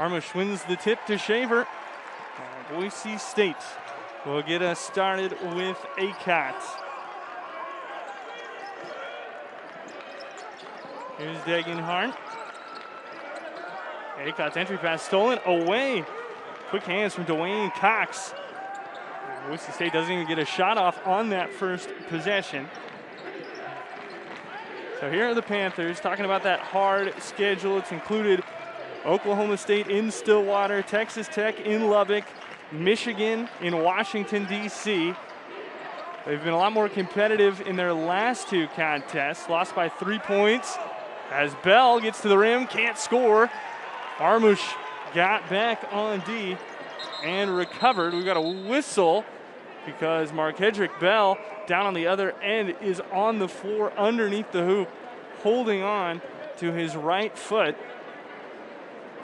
Armush wins the tip to Shaver. Boise State will get us started with ACAT. Here's Degenhart. ACAT's entry pass stolen away. Quick hands from Dwayne Cox. Boise State doesn't even get a shot off on that first possession. So here are the Panthers talking about that hard schedule. It's included Oklahoma State in Stillwater, Texas Tech in Lubbock, Michigan in Washington, D.C. They've been a lot more competitive in their last two contests. Lost by 3 points as Bell gets to the rim, can't score. Armush got back on D and recovered. We've got a whistle because Markedrick Bell down on the other end is on the floor underneath the hoop, holding on to his right foot.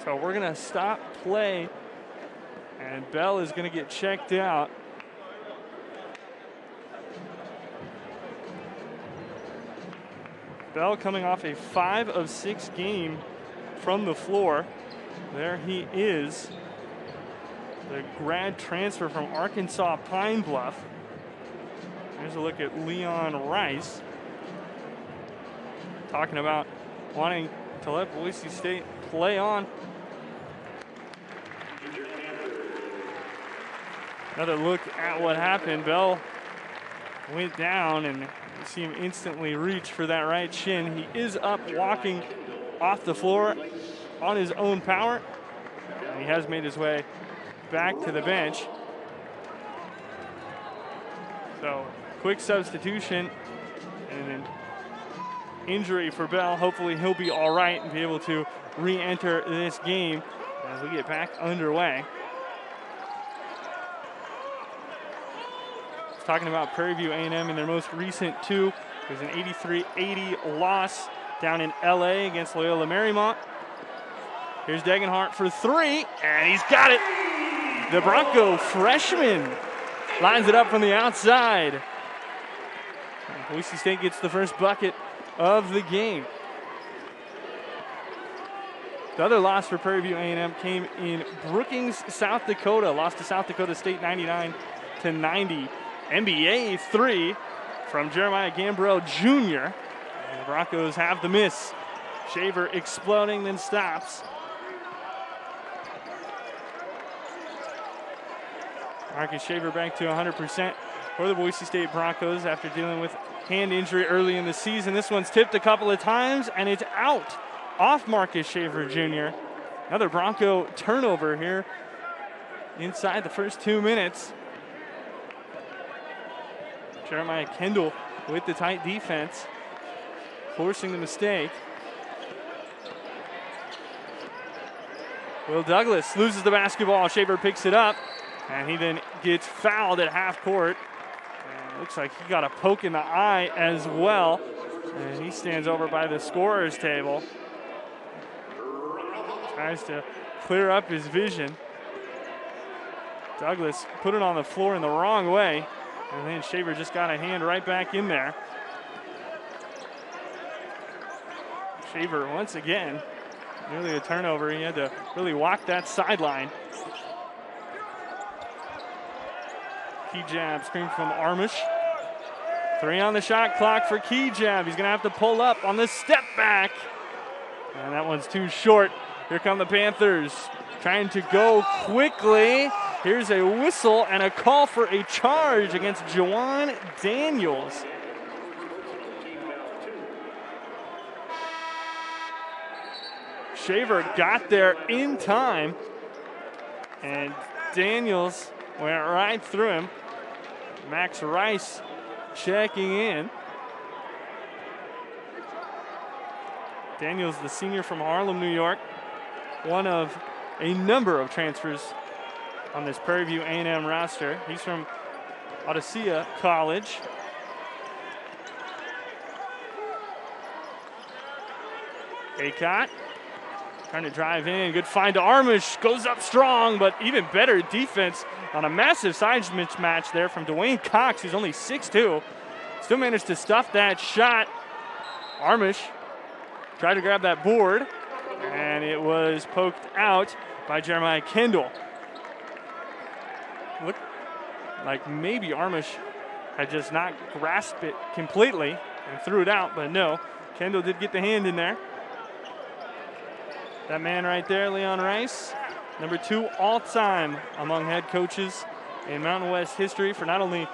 So we're going to stop play, and Bell is going to get checked out. Bell coming off a 5 of 6 game from the floor. There he is, the grad transfer from Arkansas Pine Bluff. Here's a look at Leon Rice, talking about wanting to let Boise State play on. Another look at what happened. Bell went down, and you see him instantly reach for that right shin. He is up walking off the floor on his own power, and he has made his way back to the bench. So quick substitution and an injury for Bell. Hopefully he'll be all right and be able to re-enter this game as we get back underway. Talking about Prairie View A&M in their most recent two. It was an 83-80 loss down in LA against Loyola Marymount. Here's Degenhart for three, and he's got it. The Bronco freshman lines it up from the outside. And Boise State gets the first bucket of the game. The other loss for Prairie View A&M came in Brookings, South Dakota. Lost to South Dakota State 99-90. NBA three from Jeremiah Gambrell Jr. And the Broncos have the miss. Shaver exploding, then stops. Marcus Shaver back to 100% for the Boise State Broncos after dealing with hand injury early in the season. This one's tipped a couple of times, and it's out off Marcus Shaver Jr. Another Bronco turnover here inside the first 2 minutes. Jeremiah Kendall with the tight defense, forcing the mistake. Will Douglas loses the basketball. Shaver picks it up, and he then gets fouled at half court. And looks like he got a poke in the eye as well. And he stands over by the scorer's table. Tries to clear up his vision. Douglas put it on the floor in the wrong way. And then Shaver just got a hand right back in there. Shaver, once again, nearly a turnover. He had to really walk that sideline. Kigab screen from Armush. 3 on the shot clock for Kigab. He's going to have to pull up on the step back. And that one's too short. Here come the Panthers, trying to go quickly. Here's a whistle and a call for a charge against Jawan Daniels. Shaver got there in time, and Daniels went right through him. Max Rice checking in. Daniels, the senior from Harlem, New York, one of a number of transfers on this Prairie View A&M roster. He's from Odicea College. Aycott trying to drive in. Good find to Armush. Goes up strong, but even better defense on a massive size mismatch there from Dwayne Cox, who's only 6'2". Still managed to stuff that shot. Armush tried to grab that board, and and it was poked out by Jeremiah Kendall. Looked like maybe Armish had just not grasped it completely and threw it out, but no, Kendall did get the hand in there. That man right there, Leon Rice, number 2 all-time among head coaches in Mountain West history for not only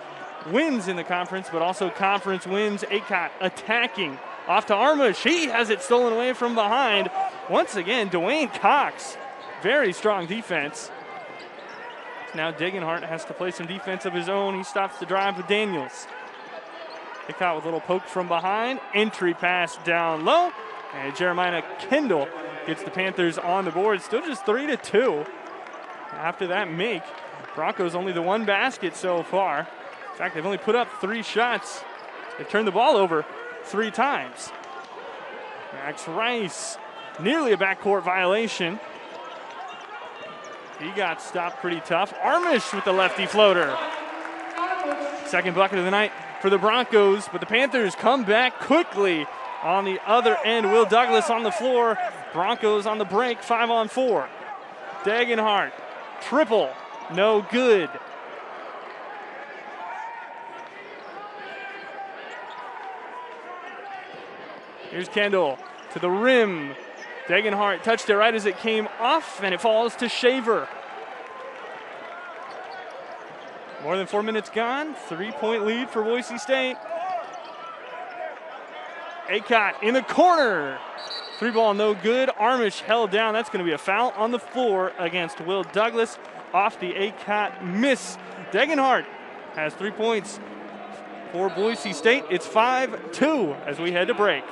wins in the conference, but also conference wins. Acott attacking off to Armish. He has it stolen away from behind. Once again, Dwayne Cox, very strong defense. Now Degenhart has to play some defense of his own. He stops the drive with Daniels. Acott with a little poke from behind. Entry pass down low. And Jeremiah Kendall gets the Panthers on the board. Still just 3-2. After that make, Broncos only the 1 basket so far. In fact, they've only put up 3 shots. They've turned the ball over 3 times. Max Rice, nearly a backcourt violation. He got stopped pretty tough. Armish with the lefty floater. Second bucket of the night for the Broncos, but the Panthers come back quickly on the other end. Will Douglas on the floor. Broncos on the break, 5-on-4. Degenhart, triple, no good. Here's Kendall to the rim. Degenhart touched it right as it came off, and it falls to Shaver. More than 4 minutes gone. 3-point lead for Boise State. Acott in the corner. 3-ball no good. Armish held down. That's going to be a foul on the floor against Will Douglas off the Acott miss. Degenhart has 3 points for Boise State. It's 5-2 as we head to break.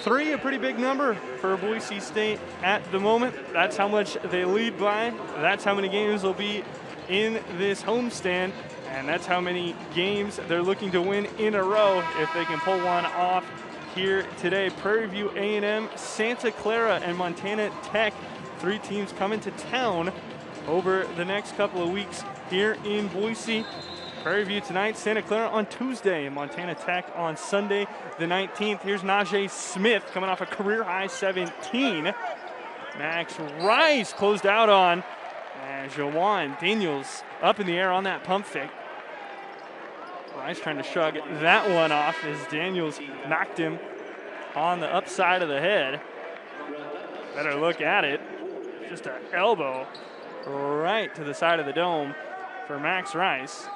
A pretty big number for Boise State at the moment. That's how much they lead by. That's how many games will be in this homestand. And that's how many games they're looking to win in a row if they can pull one off here today. Prairie View A&M, Santa Clara, and Montana Tech. 3 teams coming to town over the next couple of weeks here in Boise. Prairie View tonight, Santa Clara on Tuesday, and Montana Tech on Sunday the 19th. Here's Najee Smith coming off a career-high 17. Max Rice closed out on, and Jawan Daniels up in the air on that pump fake. Rice trying to shrug that one off as Daniels knocked him on the upside of the head. Better look at it. Just an elbow right to the side of the dome for Max Rice.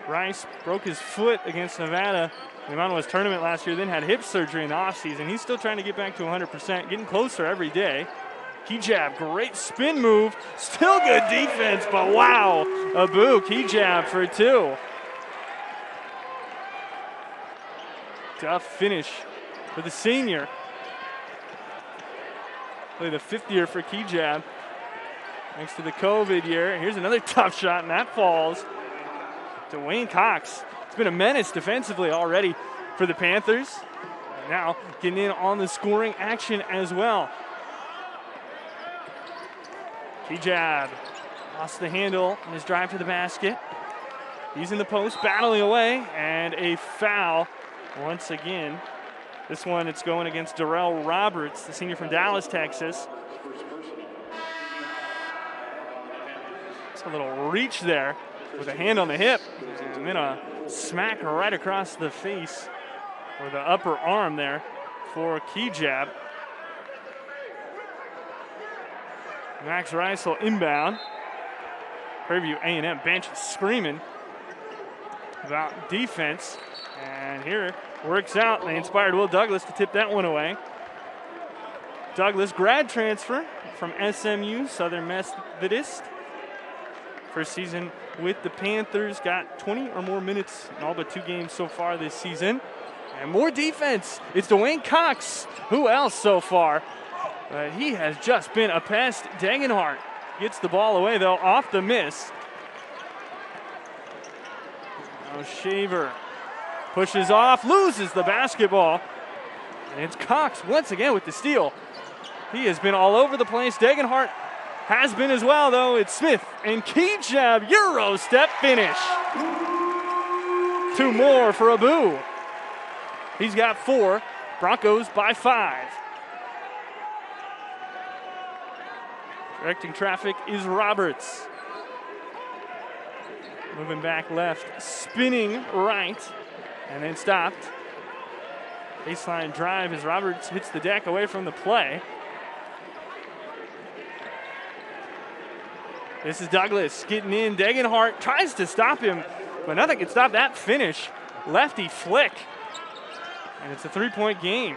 Rice broke his foot against Nevada in the Mountain West tournament last year, then had hip surgery in the offseason. He's still trying to get back to 100%, getting closer every day. Kigab, great spin move. Still good defense, but wow. Abu, Kigab for 2. Tough finish for the senior. Play the 5th year for Kigab. Next to the COVID year. Here's another tough shot, and that falls Dwayne Cox. It's been a menace defensively already for the Panthers. And now getting in on the scoring action as well. Kigab lost the handle on his drive to the basket. He's in the post, battling away, and a foul once again. This one, it's going against Darrell Roberts, the senior from Dallas, Texas. It's a little reach there with a hand on the hip, and then a smack right across the face or the upper arm there for Kigab. Max Rice will inbound. Prairie View A&M bench is screaming about defense, and here works out. They inspired Will Douglas to tip that one away. Douglas, grad transfer from SMU, Southern Methodist. First season with the Panthers, got 20 or more minutes in all but 2 games so far this season. And more defense. It's Dwayne Cox. Who else so far? He has just been a pest. Degenhart gets the ball away, though, off the miss. Now Shaver pushes off, loses the basketball. And it's Cox once again with the steal. He has been all over the place. Degenhart has been as well, though. It's Smith and Kigab, Euro step finish. 2 more for Abu. He's got 4. Broncos by 5. Directing traffic is Roberts. Moving back left, spinning right, and then stopped. Baseline drive as Roberts hits the deck away from the play. This is Douglas getting in. Degenhart tries to stop him, but nothing can stop that finish. Lefty flick. And it's a 3-point game.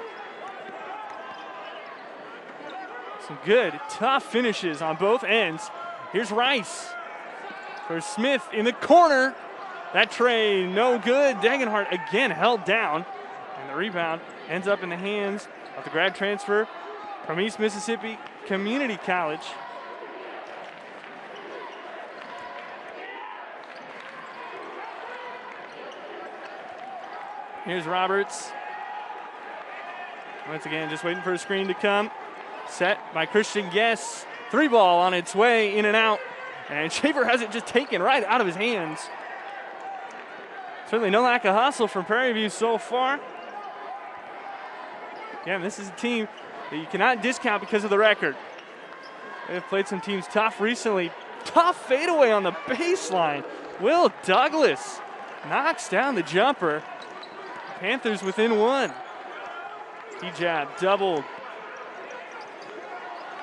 Some good, tough finishes on both ends. Here's Rice for Smith in the corner. That tray, no good. Degenhart again held down. And the rebound ends up in the hands of the grad transfer from East Mississippi Community College. Here's Roberts. Once again, just waiting for a screen to come. Set by Christian Guess. 3-ball on its way in and out. And Shaver has it just taken right out of his hands. Certainly no lack of hustle from Prairie View so far. Again, this is a team that you cannot discount because of the record. They've played some teams tough recently. Tough fadeaway on the baseline. Will Douglas knocks down the jumper. Panthers within 1. Kigab doubled.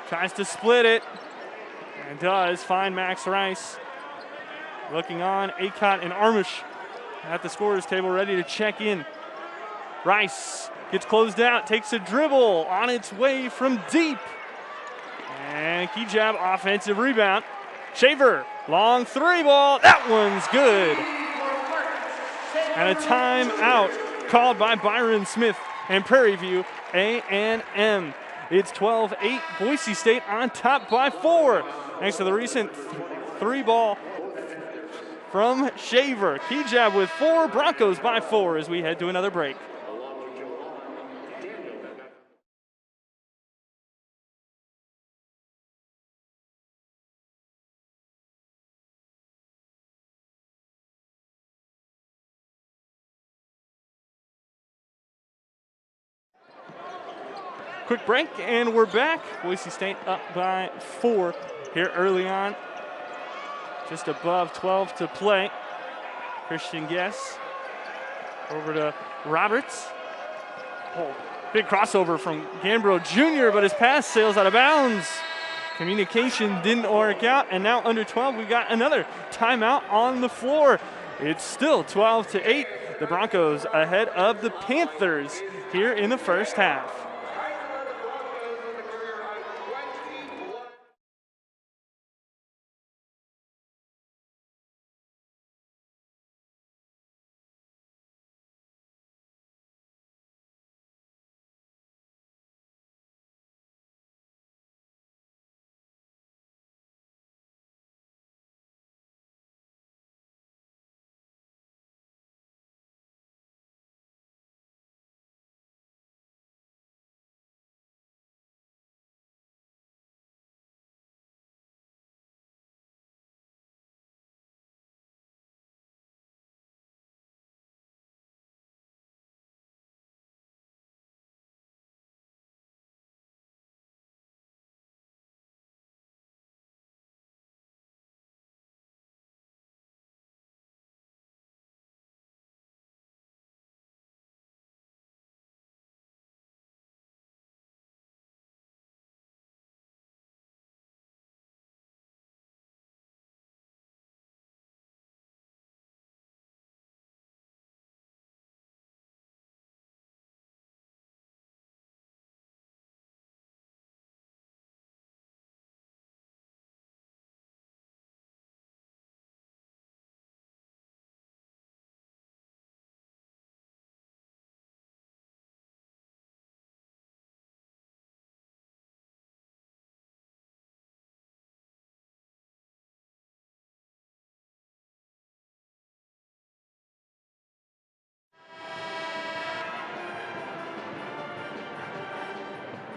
Tries to split it. And does find Max Rice. Looking on, Acott and Armish at the scorer's table ready to check in. Rice gets closed out, takes a dribble on its way from deep. And Kigab offensive rebound. Shaver, long 3-ball. That one's good. And a timeout called by Byron Smith and Prairie View A&M. It's 12-8, Boise State on top by 4. Thanks to the recent 3-ball from Shaver. Kigab with 4, Broncos by 4 as we head to another break. Quick break, and we're back. Boise State up by 4 here early on. Just above 12 to play. Christian Guess over to Roberts. Oh, big crossover from Gambro Jr., but his pass sails out of bounds. Communication didn't work out, and now under 12, we got another timeout on the floor. It's still 12-8. The Broncos ahead of the Panthers here in the first half.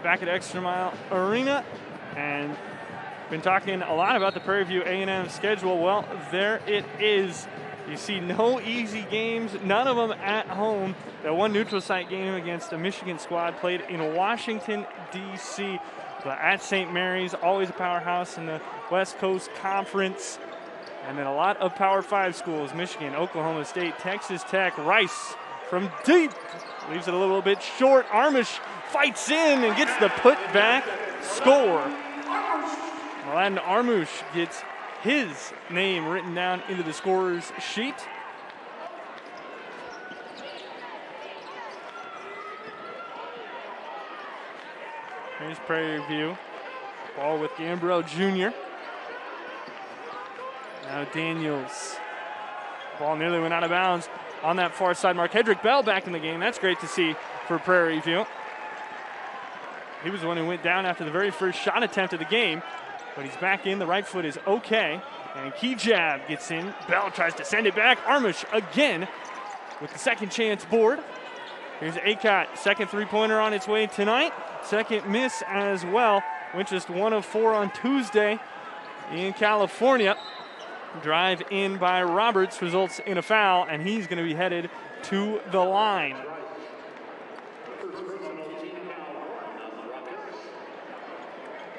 back at Extra Mile Arena, and been talking a lot about the Prairie View A&M schedule. Well, there it is. You see no easy games, none of them at home. That one neutral site game against a Michigan squad played in Washington, D.C., but at St. Mary's, always a powerhouse in the West Coast Conference. And then a lot of Power 5 schools, Michigan, Oklahoma State, Texas Tech, Rice from deep. Leaves it a little bit short. Armish fights in and gets the putback score. Aladdin Armush gets his name written down into the scorer's sheet. Here's Prairie View. Ball with Gambrell Jr. Now Daniels. Ball nearly went out of bounds on that far side mark. Hedrick Bell back in the game. That's great to see for Prairie View. He was the one who went down after the very first shot attempt of the game, but he's back in. The right foot is okay. And Kigab gets in. Bell tries to send it back. Armish again with the second chance board. Here's Acott, second three-pointer on its way tonight. Second miss as well. Went just 1 of 4 on Tuesday in California. Drive in by Roberts results in a foul, and he's going to be headed to the line.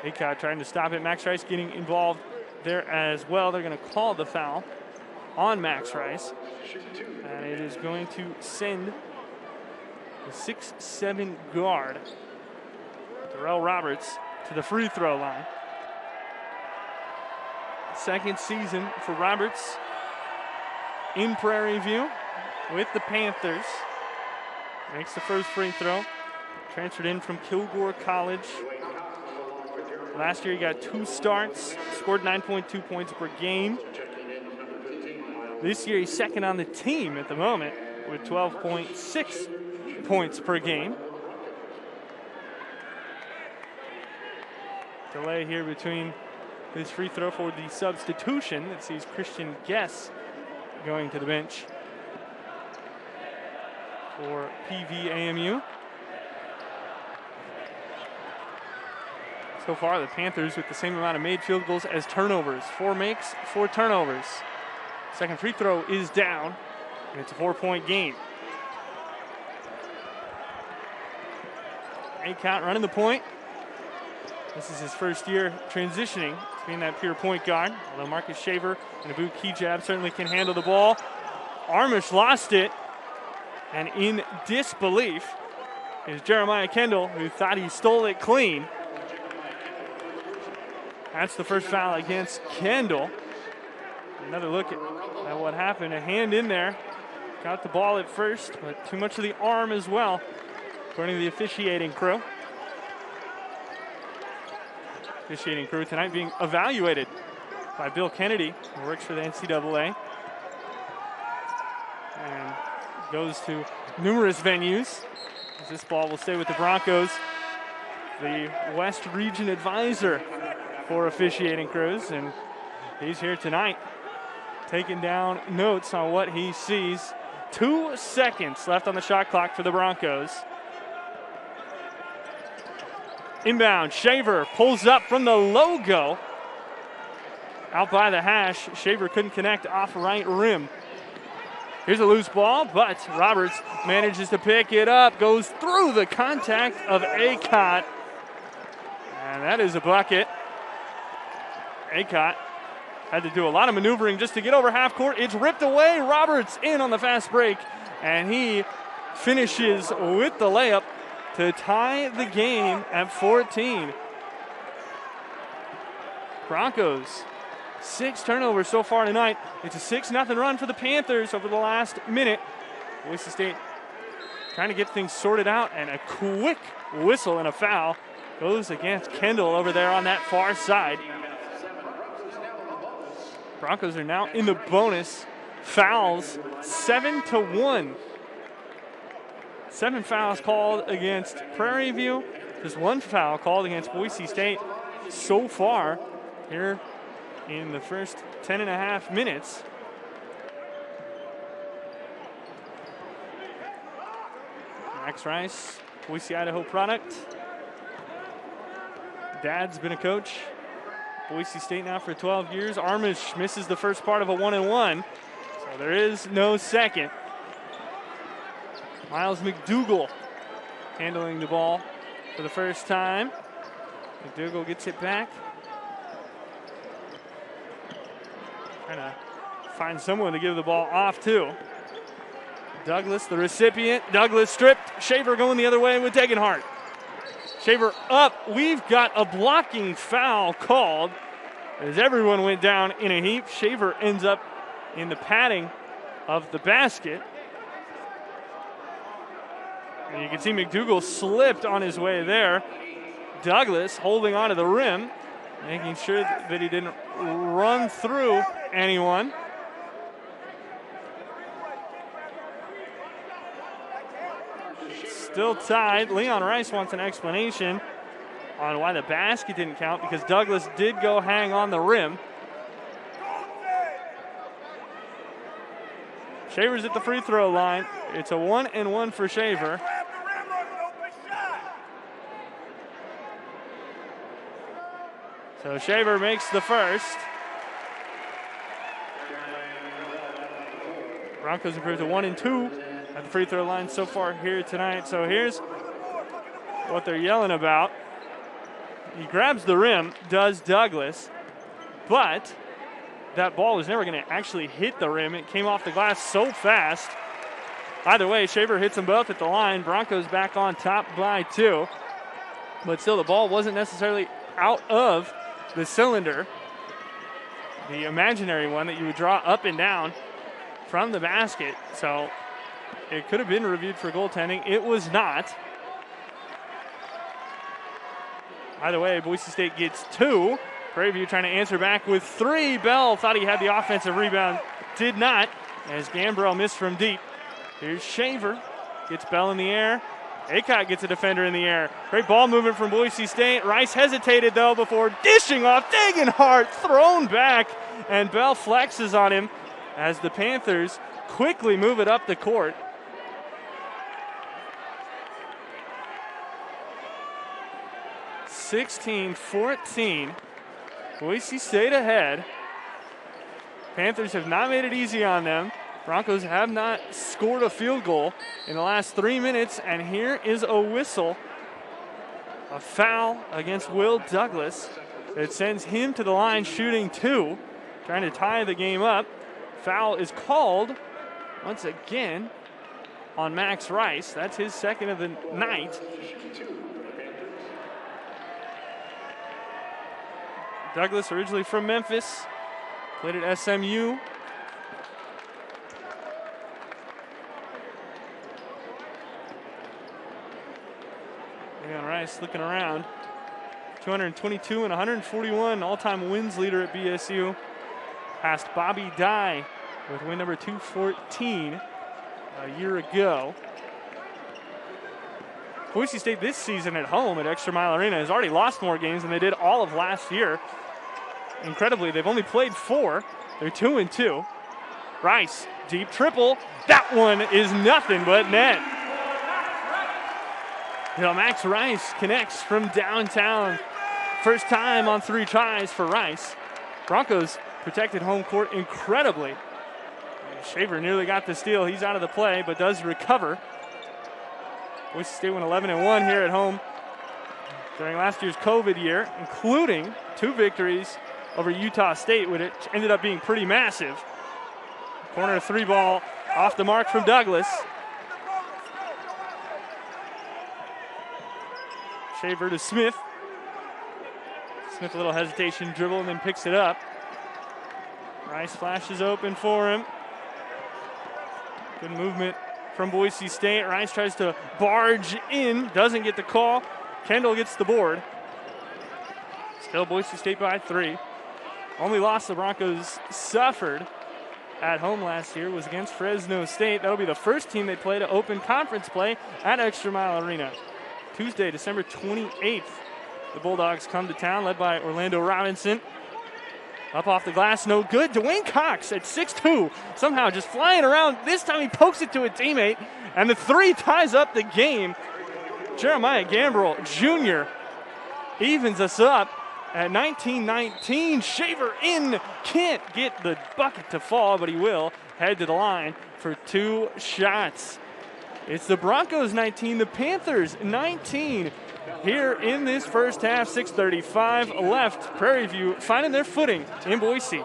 Acott trying to stop it. Max Rice getting involved there as well. They're going to call the foul on Max Rice, and it is going to send the 6'7" guard, Darrell Roberts, to the free throw line. Second season for Roberts in Prairie View with the Panthers. Makes the first free throw. Transferred in from Kilgore College. Last year he got 2 starts, scored 9.2 points per game. This year he's second on the team at the moment with 12.6 points per game. Delay here between his free throw for the substitution that sees Christian Guess going to the bench for PVAMU. So far, the Panthers with the same amount of made field goals as turnovers. 4 makes, 4 turnovers. Second free throw is down, and it's a 4-point game. Acott running the point. This is his first year transitioning to being that pure point guard, although Marcus Shaver and Abu Kigab certainly can handle the ball. Armish lost it, and in disbelief is Jeremiah Kendall, who thought he stole it clean. That's the first foul against Kendall. Another look at what happened. A hand in there. Got the ball at first, but too much of the arm as well, according to the officiating crew. Officiating crew tonight being evaluated by Bill Kennedy, who works for the NCAA. And goes to numerous venues. This ball will stay with the Broncos. The West Region advisor for officiating crews, and he's here tonight taking down notes on what he sees. 2 seconds left on the shot clock for the Broncos. Inbound, Shaver pulls up from the logo. Out by the hash, Shaver couldn't connect off right rim. Here's a loose ball, but Roberts manages to pick it up, goes through the contact of Acott, and that is a bucket. Acott had to do a lot of maneuvering just to get over half court. It's ripped away. Roberts in on the fast break, and he finishes with the layup to tie the game at 14. Broncos, 6 turnovers so far tonight. It's a 6-0 run for the Panthers over the last minute. Boise State trying to get things sorted out, and a quick whistle and a foul goes against Kendall over there on that far side. Broncos are now in the bonus. Fouls 7-1. 7 fouls called against Prairie View. Just 1 foul called against Boise State so far here in the first 10.5 minutes. Max Rice, Boise, Idaho product. dad's been a coach. Boise State now for 12 years. Armish misses the first part of a 1-1. So there is no second. Miles McDougal handling the ball for the first time. McDougal gets it back. Trying to find someone to give the ball off to. Douglas, the recipient. Douglas stripped. Shaver going the other way with Degenhart. Shaver up. We've got a blocking foul called as everyone went down in a heap. Shaver ends up in the padding of the basket. And you can see McDougal slipped on his way there. Douglas holding onto the rim, making sure that he didn't run through anyone. Still tied. Leon Rice wants an explanation on why the basket didn't count, because Douglas did go hang on the rim. Shaver's at the free throw line. It's a 1-1 for Shaver. So Shaver makes the first. Broncos improve to 1-2 at the free throw line so far here tonight. So here's what they're yelling about. He grabs the rim, does Douglas, but that ball was never going to actually hit the rim. It came off the glass so fast. Either way, Shaver hits them both at the line. Broncos back on top by 2. But still, the ball wasn't necessarily out of the cylinder, the imaginary one that you would draw up and down from the basket. So it could have been reviewed for goaltending. It was not. Either way, Boise State gets 2. Prairie View trying to answer back with 3. Bell thought he had the offensive rebound. Did not, as Gambrell missed from deep. Here's Shaver. Gets Bell in the air. Aycott gets a defender in the air. Great ball movement from Boise State. Rice hesitated, though, before dishing off. Degenhart thrown back, and Bell flexes on him as the Panthers quickly move it up the court. (16-14). Boise State ahead. Panthers have not made it easy on them. Broncos have not scored a field goal in the last 3 minutes, and here is a whistle. A foul against Will Douglas that sends him to the line shooting 2, trying to tie the game up. Foul is called once again on Max Rice. That's his second of the night. Douglas, originally from Memphis, played at SMU. Leon Rice looking around. 222 and 141 all-time wins leader at BSU. Passed Bobby Dye with win number 214 a year ago. Boise State this season at home at Extra Mile Arena has already lost more games than they did all of last year. Incredibly, they've only played 4. They're 2-2. Rice, deep triple. That one is nothing but net. Max Rice connects from downtown. First time on 3 tries for Rice. Broncos protected home court incredibly. Shaver nearly got the steal. He's out of the play, but does recover. Boise State went 11-1 here at home during last year's COVID year, including 2 victories over Utah State, which ended up being pretty massive. Corner 3 ball off the mark from Douglas. Shaver to Smith. Smith a little hesitation, dribble, and then picks it up. Rice flashes open for him. Good movement from Boise State. Rice tries to barge in, doesn't get the call. Kendall gets the board. Still Boise State by 3. Only loss the Broncos suffered at home last year was against Fresno State. That'll be the first team they play to open conference play at Extra Mile Arena. Tuesday, December 28th, the Bulldogs come to town, led by Orlando Robinson. Up off the glass, no good. Dwayne Cox at 6'2", somehow just flying around. This time he pokes it to a teammate, and the 3 ties up the game. Jeremiah Gambrell Jr. evens us up at 19-19. Shaver in, can't get the bucket to fall, but he will head to the line for 2 shots. It's the Broncos 19, the Panthers 19. Here in this first half, 6:35 left. Prairie View finding their footing in Boise.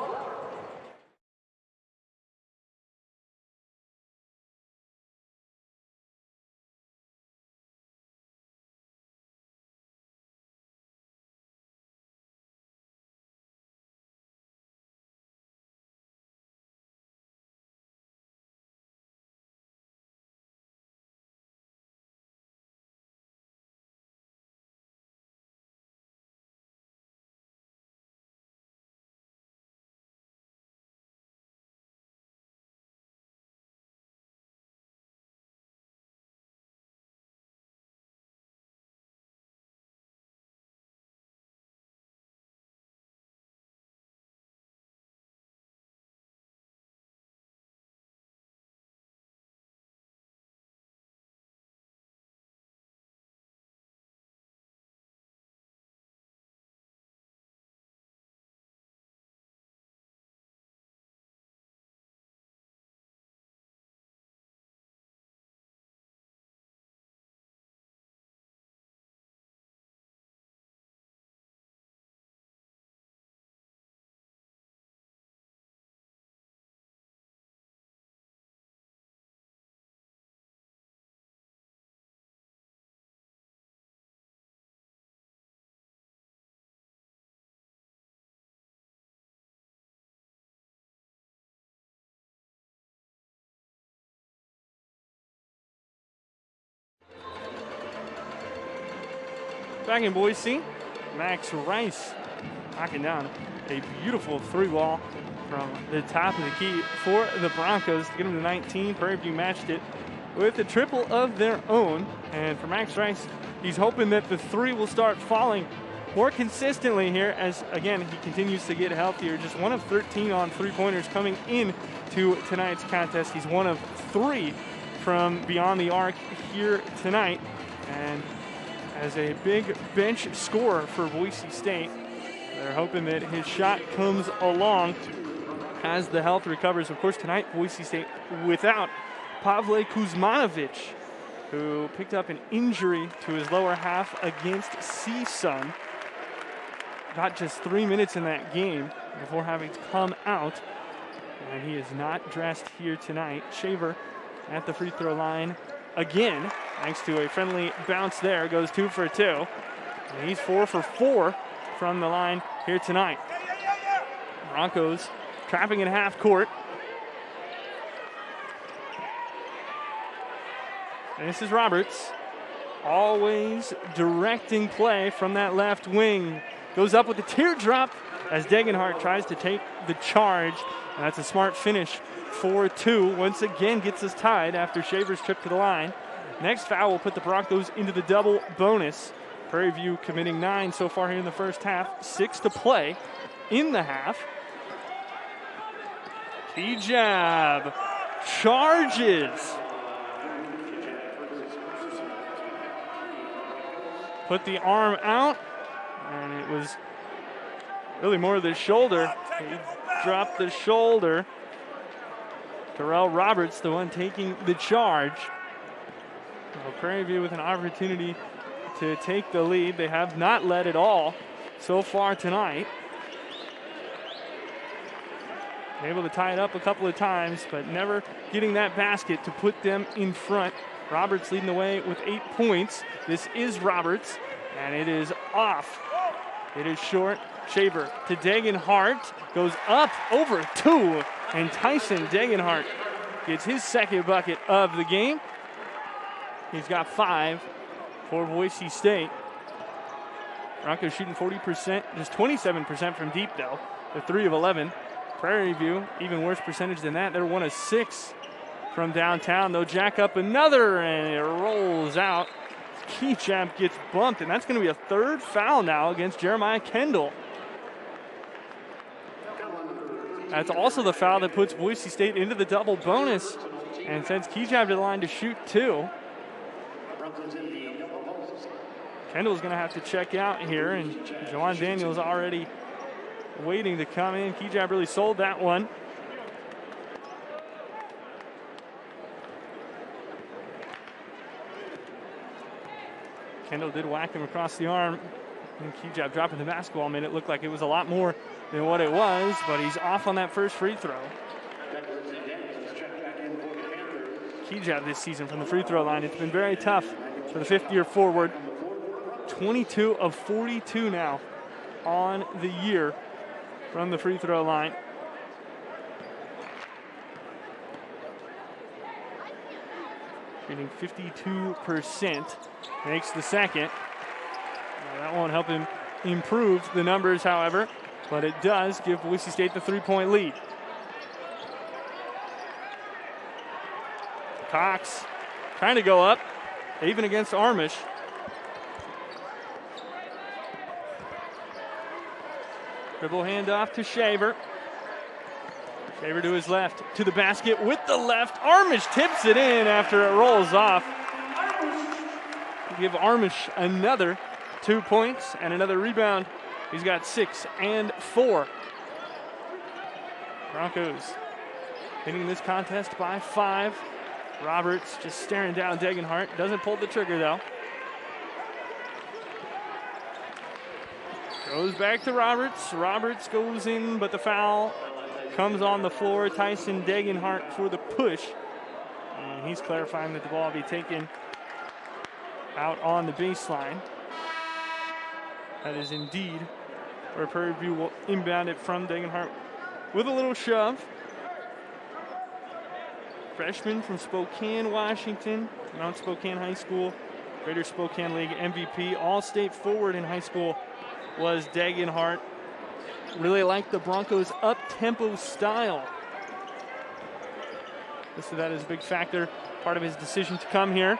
Back in Boise, Max Rice knocking down a beautiful 3-ball from the top of the key for the Broncos to get them to 19. Prairie View matched it with a triple of their own. And for Max Rice, he's hoping that the 3 will start falling more consistently here as, again, he continues to get healthier. Just 1 of 13 on 3-pointers coming in to tonight's contest. He's 1 of 3 from beyond the arc here tonight. And as a big bench scorer for Boise State, they're hoping that his shot comes along as the health recovers. Of course, tonight, Boise State without Pavle Kuzmanovic, who picked up an injury to his lower half against CSUN. Got just 3 minutes in that game before having to come out, and he is not dressed here tonight. Shaver at the free throw line again, thanks to a friendly bounce there, goes 2 for 2. And he's 4 for 4 from the line here tonight. Broncos trapping in half court. And this is Roberts, always directing play from that left wing. Goes up with the teardrop as Degenhart tries to take the charge. And that's a smart finish. 4-2, once again gets us tied after Shaver's trip to the line. Next foul will put the Broncos into the double bonus. Prairie View committing 9 so far here in the first half. 6 to play in the half. Kigab charges. Put the arm out, and it was really more of the shoulder. He dropped the shoulder. Terrell Roberts, the one taking the charge. Well, Prairie View with an opportunity to take the lead. They have not led at all so far tonight. Able to tie it up a couple of times, but never getting that basket to put them in front. Roberts leading the way with 8 points. This is Roberts, and it is off. It is short. Shaver to Degenhart, goes up over 2, and Tyson Degenhart gets his second bucket of the game. He's got 5 for Boise State. Broncos shooting 40%, just 27% from deep though. They're 3 of 11. Prairie View, even worse percentage than that. They're 1 of 6 from downtown. They'll jack up another, and it rolls out. Kigab gets bumped, and that's going to be a 3rd foul now against Jeremiah Kendall. That's also the foul that puts Boise State into the double bonus and sends Kigab to the line to shoot 2. Kendall's going to have to check out here, and Juwan Daniels already waiting to come in. Kigab really sold that one. Kendall did whack him across the arm, and Kigab dropping the basketball. Made it look like it was a lot more than what it was, but he's off on that first free throw. Kigab this season from the free throw line, it's been very tough for the fifth-year forward. 22 of 42 now on the year from the free throw line. Shooting 52%, makes the second. Now, that won't help him improve the numbers, however, but it does give Boise State the 3-point lead. Cox trying to go up, even against Armish. Dribble handoff to Shaver. Shaver to his left, to the basket with the left. Armish tips it in after it rolls off. Give Armish another 2 points and another rebound. He's got 6 and 4. Broncos winning this contest by 5. Roberts just staring down Degenhart. Doesn't pull the trigger though. Goes back to Roberts. Roberts goes in, but the foul comes on the floor. Tyson Degenhart for the push. And he's clarifying that the ball will be taken out on the baseline. That is indeed where Prairie View will inbound it from Degenhart with a little shove. Freshman from Spokane, Washington, Mount Spokane High School, Greater Spokane League MVP, all-state forward in high school was Degenhart. Really liked the Broncos' up-tempo style. That is a big factor, part of his decision to come here.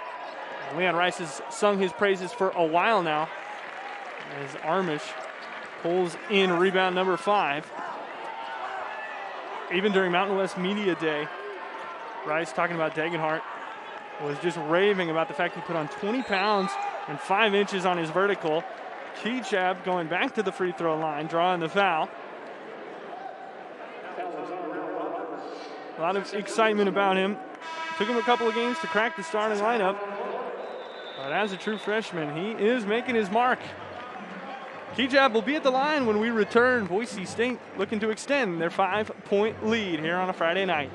Leon Rice has sung his praises for a while now as Armish pulls in rebound number 5. Even during Mountain West Media Day, Rice, talking about Degenhart, was just raving about the fact he put on 20 pounds and 5 inches on his vertical. Kigab going back to the free throw line, drawing the foul. A lot of excitement about him. Took him a couple of games to crack the starting lineup, but as a true freshman, he is making his mark. Kigab will be at the line when we return. Boise State looking to extend their 5-point lead here on a Friday night.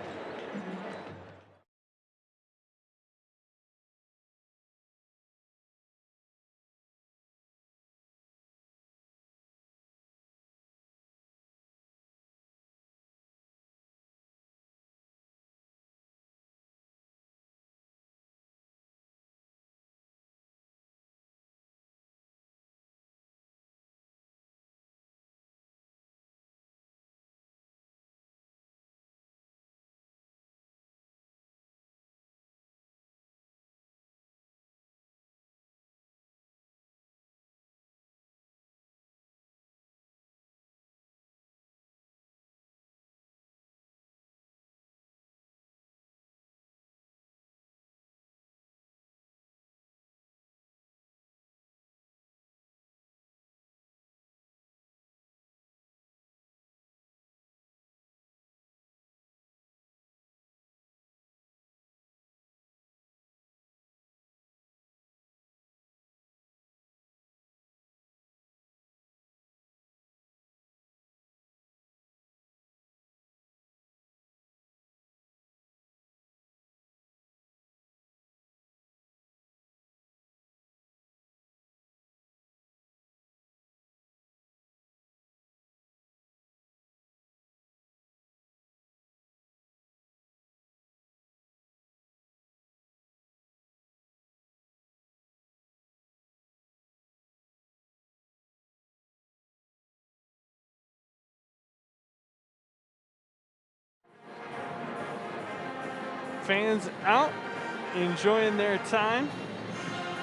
Fans out, enjoying their time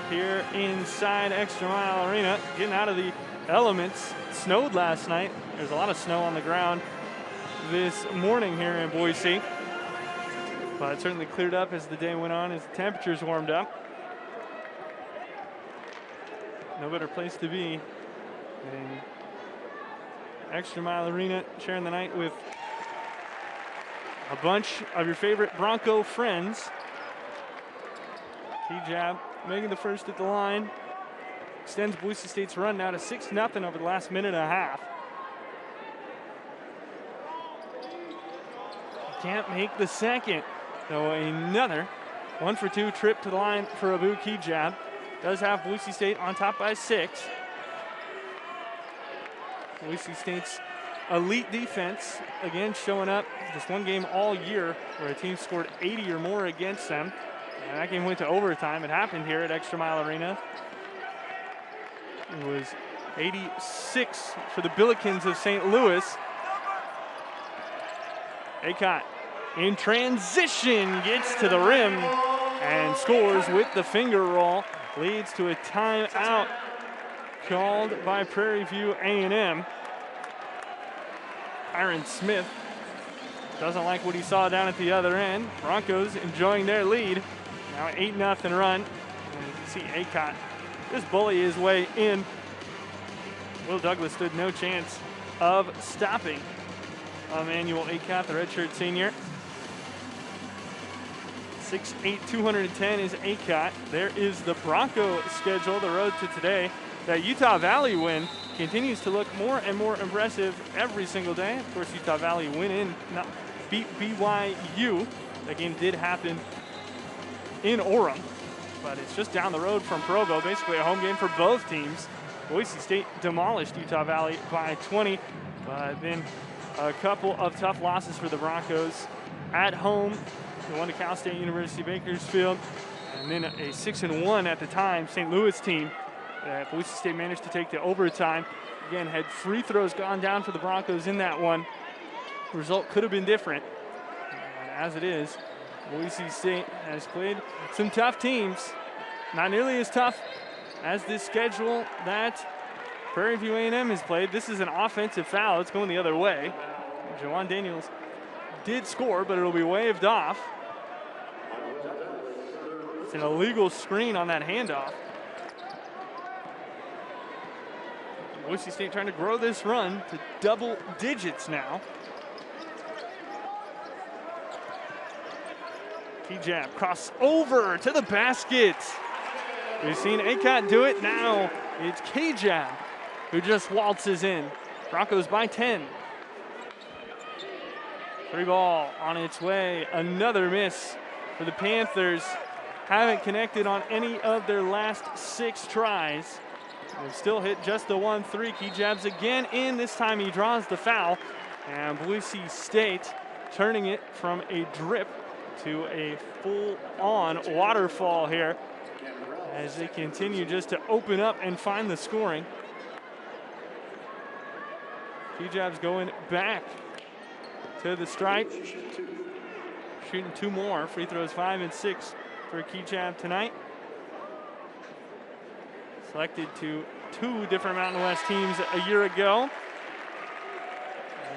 here inside Extra Mile Arena, getting out of the elements. It snowed last night. There's a lot of snow on the ground this morning here in Boise, but it certainly cleared up as the day went on, as the temperatures warmed up. no better place to be than Extra Mile Arena, sharing the night with a bunch of your favorite Bronco friends. Kigab making the first at the line. Extends Boise State's run now to 6-0 over the last minute and a half. Can't make the second. So another 1-for-2 trip to the line for Abu Kigab. Does have Boise State on top by 6. Boise State's elite defense, again, showing up just one game all year where a team scored 80 or more against them. And that game went to overtime. It happened here at Extra Mile Arena. It was 86 for the Billikens of St. Louis. Acott in transition gets to the rim and scores with the finger roll. Leads to a timeout called by Prairie View A&M. Kyron Smith doesn't like what he saw down at the other end. Broncos enjoying their lead. Now 8-0 run. And you can see Acott just bully his way in. Will Douglas stood no chance of stopping Emmanuel Acott, the redshirt senior. 6'8", 210 is Acott. There is the Bronco schedule, the road to today. That Utah Valley win continues to look more and more impressive every single day. Of course, Utah Valley beat BYU. That game did happen in Orem, but it's just down the road from Provo, basically a home game for both teams. Boise State demolished Utah Valley by 20, but then a couple of tough losses for the Broncos at home. They won to Cal State University Bakersfield, and then a 6-1 at the time St. Louis team that Boise State managed to take to overtime. Again, had free throws gone down for the Broncos in that one, the result could have been different. And as it is, Boise State has played some tough teams, not nearly as tough as this schedule that Prairie View A&M has played. This is an offensive foul. It's going the other way. Jawan Daniels did score, but it'll be waved off. It's an illegal screen on that handoff. Boise State trying to grow this run to double digits now. Kigab cross over to the basket. We've seen Acott do it. Now it's Kigab who just waltzes in. Broncos by 10. Free ball on its way. Another miss for the Panthers. Haven't connected on any of their last 6 tries. They've still hit just the 1-3. Kigab's again in. This time he draws the foul. And Boise State turning it from a drip to a full-on waterfall here as they continue just to open up and find the scoring. Kigab's going back to the stripe, shooting 2 more. Free throws 5 and 6 for Kigab tonight. Selected to 2 different Mountain West teams a year ago.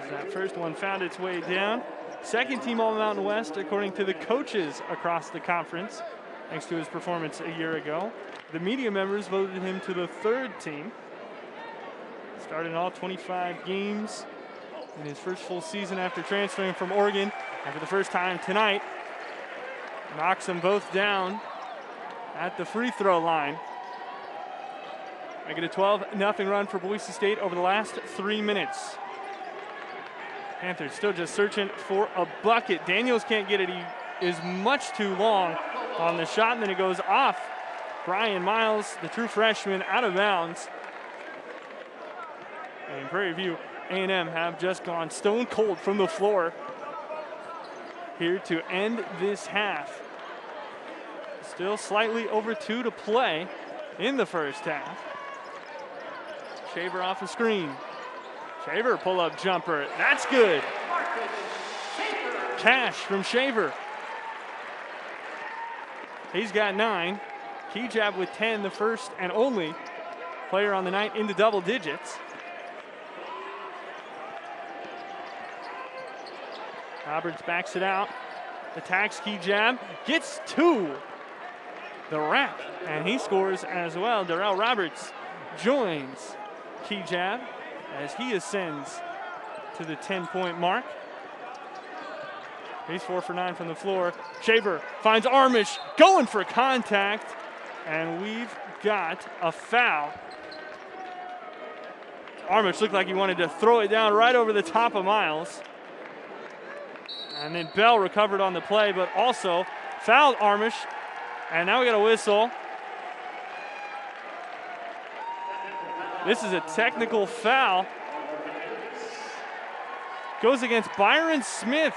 As that first one found its way down. Second team All-Mountain West, according to the coaches across the conference, thanks to his performance a year ago. The media members voted him to the 3rd team. Started all 25 games in his first full season after transferring from Oregon. And for the first time tonight, knocks them both down at the free throw line. Making a 12-0 run for Boise State over the last 3 minutes. Panthers still just searching for a bucket. Daniels can't get it. He is much too long on the shot, and then it goes off. Brian Miles, the true freshman, out of bounds. And Prairie View A&M have just gone stone cold from the floor here to end this half. Still slightly over 2 to play in the first half. Shaver off a screen. Shaver pull-up jumper. That's good. Cash from Shaver. He's got 9. Kigab with 10, the first and only player on the night into double digits. Roberts backs it out. Attacks Kigab. Gets 2. The wrap. And he scores as well. Darrell Roberts joins Kigab as he ascends to the 10-point mark. He's 4 for 9 from the floor. Shaver finds Armish going for contact, and we've got a foul. Armish looked like he wanted to throw it down right over the top of Miles. And then Bell recovered on the play, but also fouled Armish. And now we got a whistle. This is a technical foul. Goes against Byron Smith.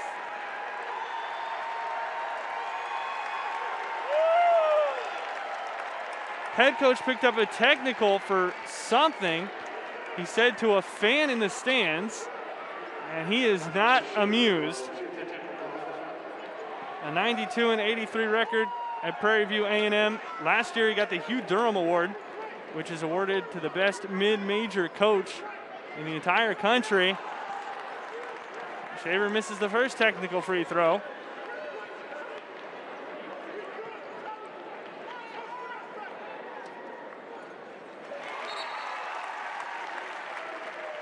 Head coach picked up a technical for something, he said to a fan in the stands, and he is not amused. A 92-83 record at Prairie View A&M. Last year he got the Hugh Durham Award, which is awarded to the best mid-major coach in the entire country. Shaver misses the first technical free throw.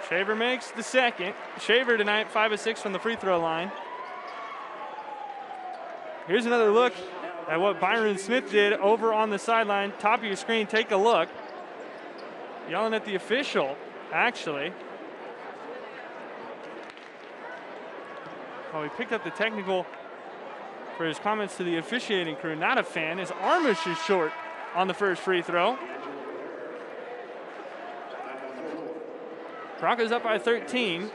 Shaver makes the second. Shaver tonight, 5 of 6 from the free throw line. Here's another look at what Byron Smith did over on the sideline. Top of your screen, take a look. Yelling at the official, actually. Oh, he picked up the technical for his comments to the officiating crew. Not a fan, as Armish is short on the first free throw. Broncos up by 13.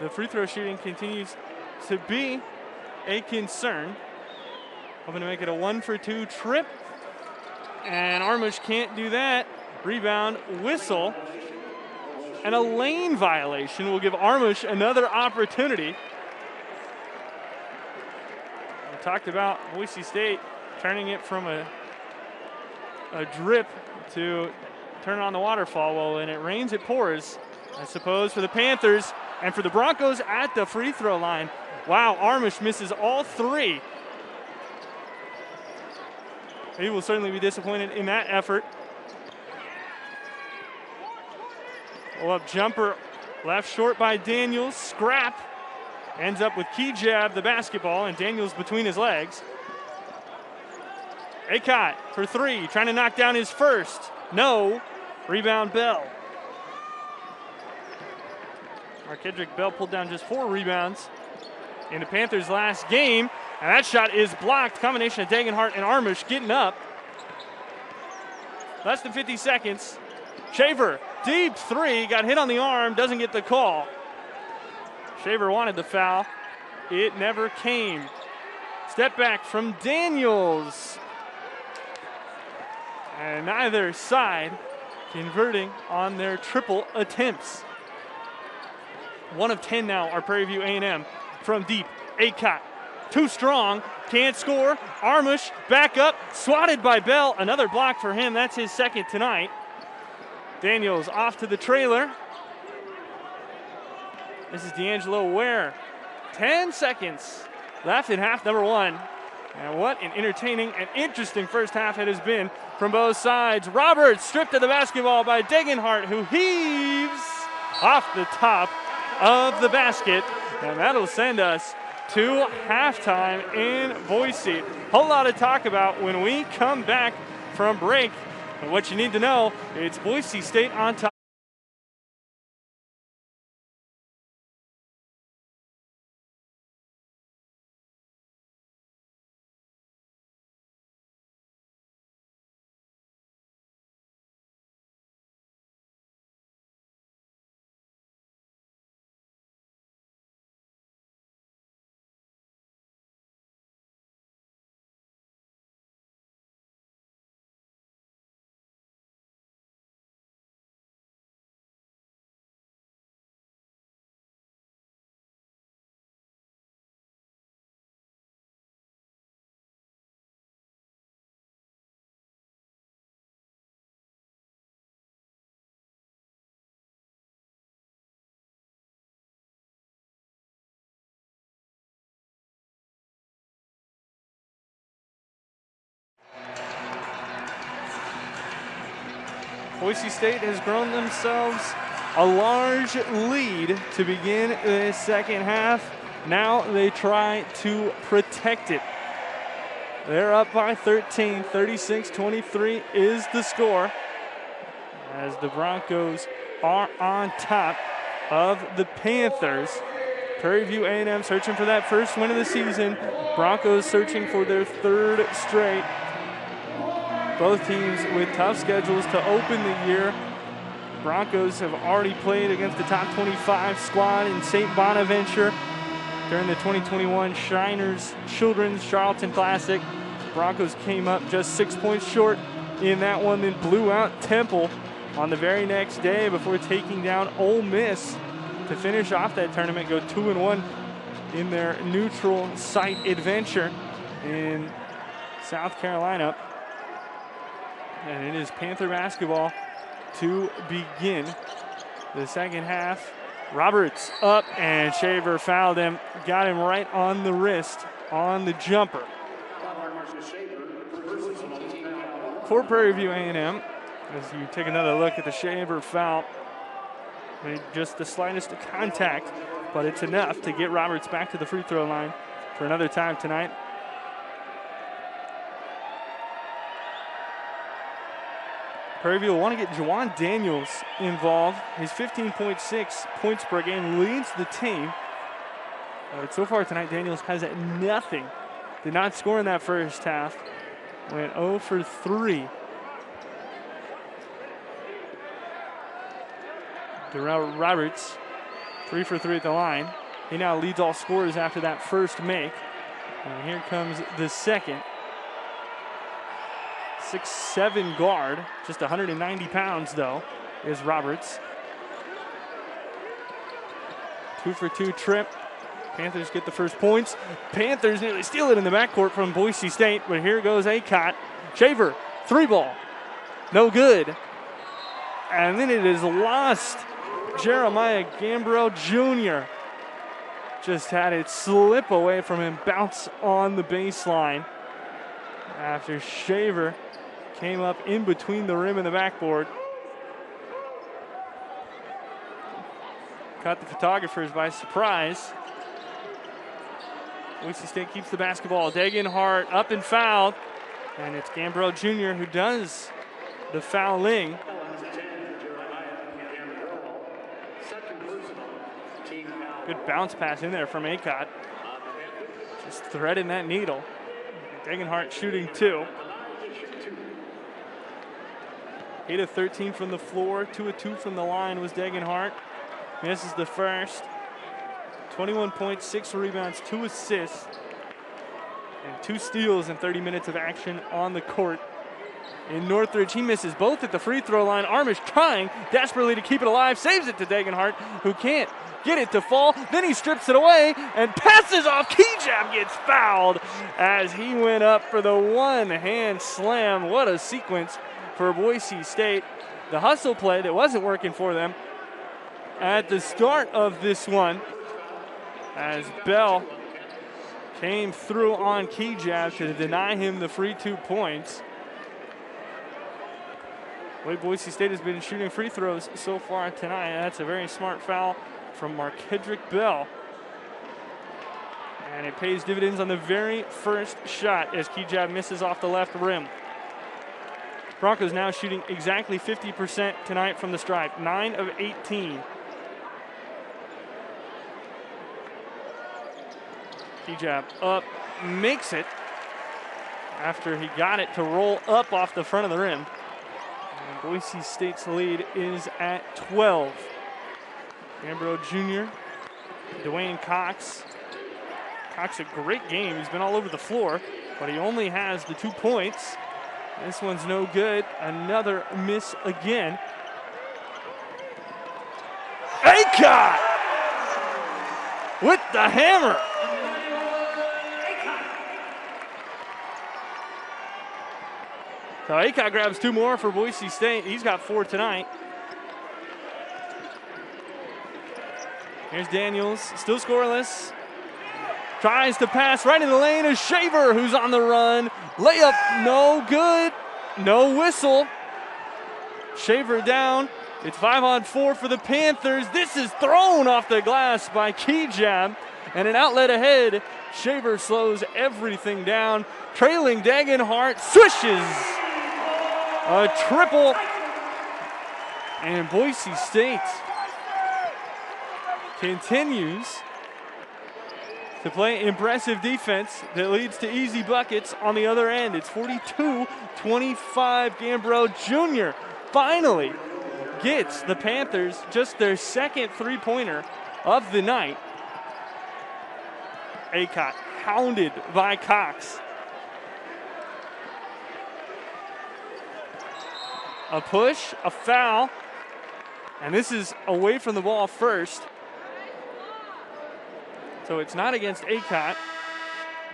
The free throw shooting continues to be a concern. Hoping to make it a 1-for-2 trip. And Armish can't do that. Rebound, whistle. And a lane violation will give Armish another opportunity. We talked about Boise State turning it from a drip to turn on the waterfall. Well, when it rains, it pours, I suppose, for the Panthers and for the Broncos at the free throw line. Wow, Armish misses all three. He will certainly be disappointed in that effort. Up jumper left short by Daniels. Scrap ends up with Kigab, the basketball, and Daniels between his legs. Akot for three, trying to knock down his first. No. Rebound, Bell. Markedrick Bell pulled down just 4 rebounds in the Panthers' last game, and that shot is blocked. Combination of Degenhart and Armish getting up. Less than 50 seconds. Shaver, deep three, got hit on the arm, doesn't get the call. Shaver wanted the foul. It never came. Step back from Daniels. And neither side converting on their triple attempts. 1 of 10 now are Prairie View A&M from deep. Akot, too strong, can't score. Armish back up, swatted by Bell. Another block for him. That's his second tonight. Daniels off to the trailer. This is D'Angelo Ware. 10 seconds left in half number 1. And what an entertaining and interesting first half it has been from both sides. Roberts stripped of the basketball by Degenhart, who heaves off the top of the basket. And that'll send us to halftime in Boise. Whole lot to talk about when we come back from break. But what you need to know, it's Boise State on top. Boise State has grown themselves a large lead to begin the second half. Now they try to protect it. They're up by 13, 36-23 is the score, as the Broncos are on top of the Panthers. Prairie View A&M searching for that first win of the season. Broncos searching for their third straight. Both teams with tough schedules to open the year. Broncos have already played against the top 25 squad in St. Bonaventure during the 2021 Shriners Children's Charlton Classic. Broncos came up just 6 points short in that one, then blew out Temple on the very next day before taking down Ole Miss to finish off that tournament, go 2-1 in their neutral site adventure in South Carolina. And it is Panther basketball to begin the second half. Roberts up, and Shaver fouled him, got him right on the wrist on the jumper. For Prairie View A&M, as you take another look at the Shaver foul, made just the slightest contact, but it's enough to get Roberts back to the free throw line for another time tonight. Prairie View will want to get Juwan Daniels involved. His 15.6 points per game leads the team. So far tonight, Daniels has nothing. Did not score in that first half. Went 0 for 3. Darrell Roberts, 3 for 3 at the line. He now leads all scorers after that first make. And here comes the second. 6'7" guard, just 190 pounds though, is Roberts. 2 for 2 trip. Panthers get the first points. Panthers nearly steal it in the backcourt from Boise State, but here goes Acott. Shaver, 3 ball, no good. And then it is lost. Jeremiah Gambrell Jr. just had it slip away from him, bounce on the baseline after Shaver came up in between the rim and the backboard. Caught the photographers by surprise. Boise State keeps the basketball. Degenhart up and fouled. And it's Gambrell Jr. who does the fouling. Good bounce pass in there from Acott. Just threading that needle. Degenhart shooting 2. 8 of 13 from the floor, 2 of 2 from the line was Degenhart. Misses the first. 21 points, 6 rebounds, 2 assists, and 2 steals in 30 minutes of action on the court. In Northridge, he misses both at the free throw line. Armish trying desperately to keep it alive, saves it to Degenhart, who can't get it to fall. Then he strips it away and passes off. Kigab gets fouled as he went up for the one-hand slam. What a sequence for Boise State. The hustle play that wasn't working for them at the start of this one, as Bell came through on Kigab to deny him the free 2 points. The way Boise State has been shooting free throws so far tonight, that's a very smart foul from Markedrick Bell. And it pays dividends on the very first shot as Kigab misses off the left rim. Broncos now shooting exactly 50% tonight from the stripe, 9 of 18. Kigab up, makes it after he got it to roll up off the front of the rim. And Boise State's lead is at 12. Gambrell Jr., Dwayne Cox. Cox, a great game. He's been all over the floor, but he only has the 2 points. This one's no good. Another miss again. Acott with the hammer. So Acott grabs 2 more for Boise State. He's got 4 tonight. Here's Daniels, still scoreless. Tries to pass right in the lane is Shaver, who's on the run. Layup, no good, no whistle. Shaver down. It's 5-on-4 for the Panthers. This is thrown off the glass by Kigab, and an outlet ahead. Shaver slows everything down. Trailing Dagenhart swishes a triple, and Boise State continues to play impressive defense that leads to easy buckets on the other end. It's 42-25. Gambrell Jr. finally gets the Panthers just their second three-pointer of the night. Acott hounded by Cox. A push, a foul, and this is away from the ball first. So it's not against Acott,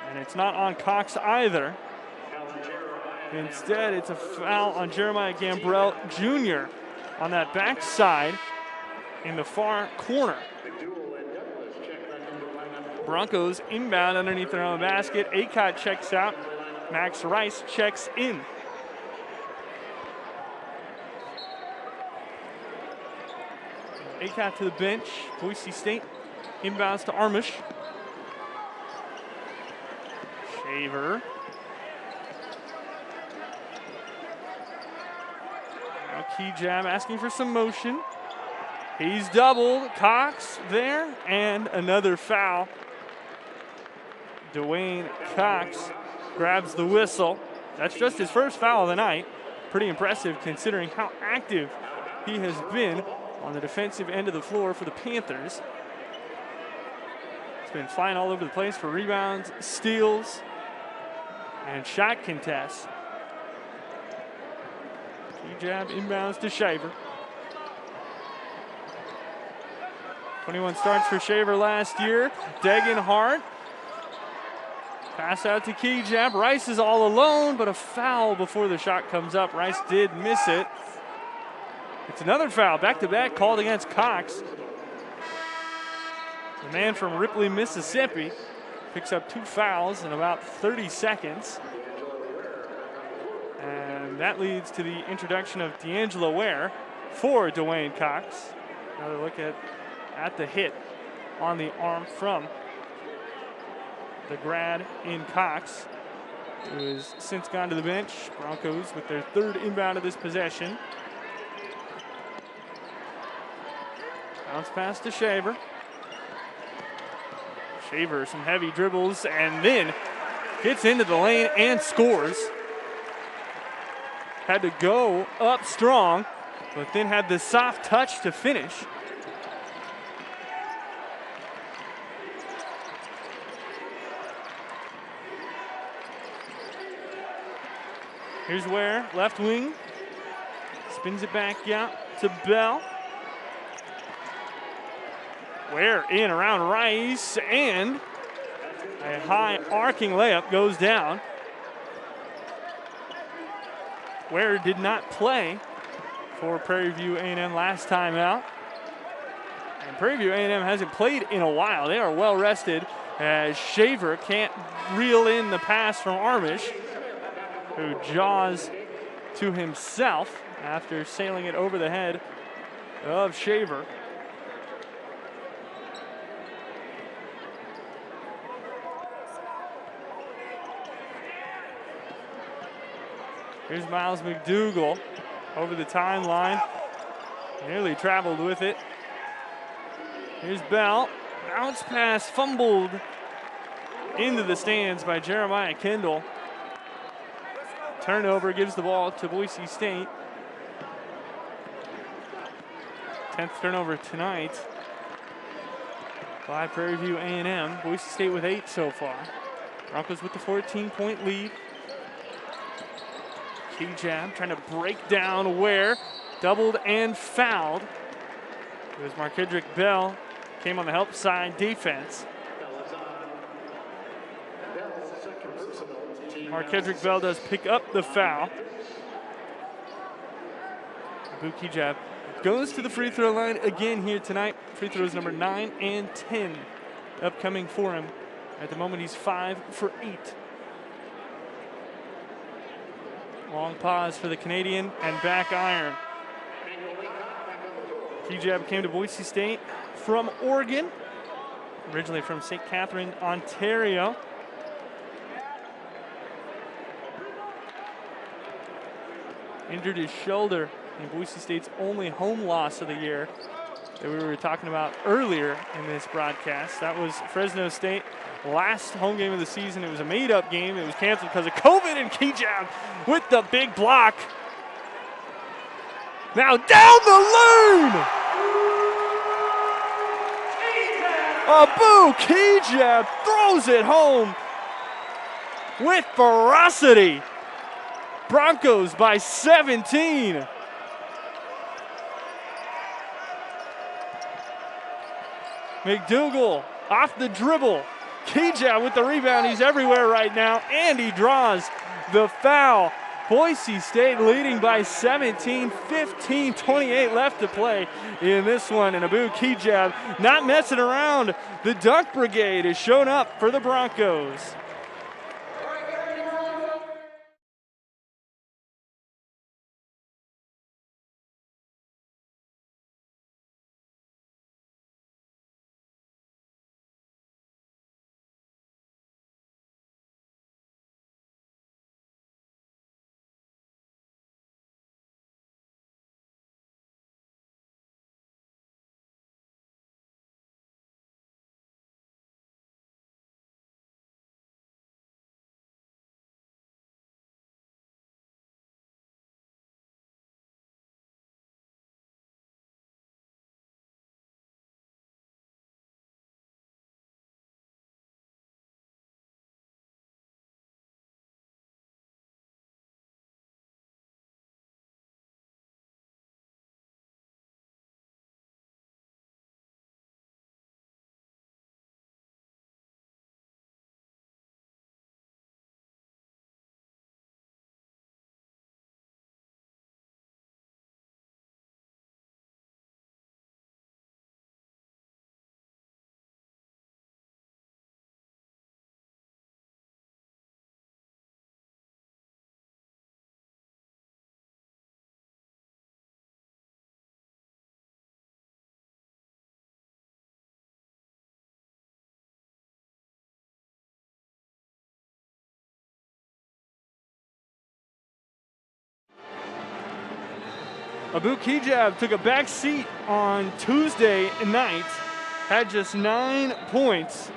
and it's not on Cox either. Instead, it's a foul on Jeremiah Gambrell Jr. on that backside in the far corner. Broncos inbound underneath their own basket. Acott checks out. Max Rice checks in. Acott to the bench. Boise State inbounds to Armish. Shaver. Now Kigab asking for some motion. He's doubled. Cox there, and another foul. Dwayne Cox grabs the whistle. That's just his first foul of the night. Pretty impressive considering how active he has been on the defensive end of the floor for the Panthers. He's been flying all over the place for rebounds, steals, and shot contests. Kigab inbounds to Shaver. 21 starts for Shaver last year. Dagenhart. Pass out to Kigab. Rice is all alone, but a foul before the shot comes up. Rice did miss it. It's another foul, back-to-back, called against Cox. The man from Ripley, Mississippi, picks up 2 fouls in about 30 seconds. And that leads to the introduction of D'Angelo Ware for Dwayne Cox. Another look at the hit on the arm from the grad in Cox, who has since gone to the bench. Broncos with their third inbound of this possession. Bounce pass to Shaver. Shaver, some heavy dribbles, and then gets into the lane and scores. Had to go up strong, but then had the soft touch to finish. Here's Ware, left wing. Spins it back out to Bell. Ware in around Rice, and a high arcing layup goes down. Ware did not play for Prairie View A&M last time out. And Prairie View A&M hasn't played in a while. They are well rested as Shaver can't reel in the pass from Armish, who jaws to himself after sailing it over the head of Shaver. Here's Miles McDougal over the timeline. Nearly traveled with it. Here's Bell. Bounce pass fumbled into the stands by Jeremiah Kendall. Turnover gives the ball to Boise State. 10th turnover tonight by Prairie View A&M. Boise State with 8 so far. Broncos with the 14-point lead. Kigab trying to break down Ware. Doubled and fouled. It was Markedrick Bell. Came on the help side defense. Markedrick Bell does pick up the foul. Abu Kigab goes to the free throw line again here tonight. Free throws number 9 and 10 upcoming for him. At the moment, he's 5 for 8. Long pause for the Canadian and back iron. Kigab came to Boise State from Oregon, originally from St. Catherine, Ontario. Injured his shoulder in Boise State's only home loss of the year that we were talking about earlier in this broadcast. That was Fresno State. Last home game of the season. It was a made-up game. It was canceled because of COVID, and Kigab with the big block. Now down the lane! Abu Kigab throws it home with ferocity. Broncos by 17. McDougal off the dribble. Kigab with the rebound. He's everywhere right now, and he draws the foul. Boise State leading by 17, 15-28 left to play in this one. And Abu Kigab not messing around. The Dunk Brigade has shown up for the Broncos. Abu Kigab took a back seat on Tuesday night, had just 9 points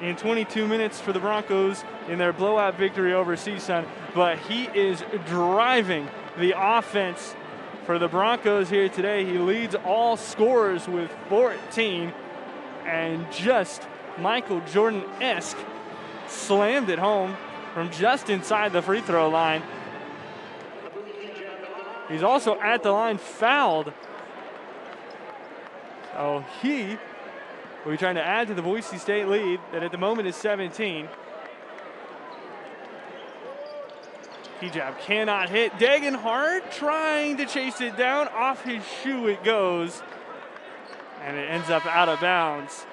in 22 minutes for the Broncos in their blowout victory over CSUN, but he is driving the offense for the Broncos here today. He leads all scorers with 14, and just Michael Jordan-esque slammed it home from just inside the free throw line. He's also at the line fouled. So he will be trying to add to the Boise State lead that at the moment is 17. Kigab cannot hit. Degenhardt trying to chase it down. Off his shoe it goes. And it ends up out of bounds.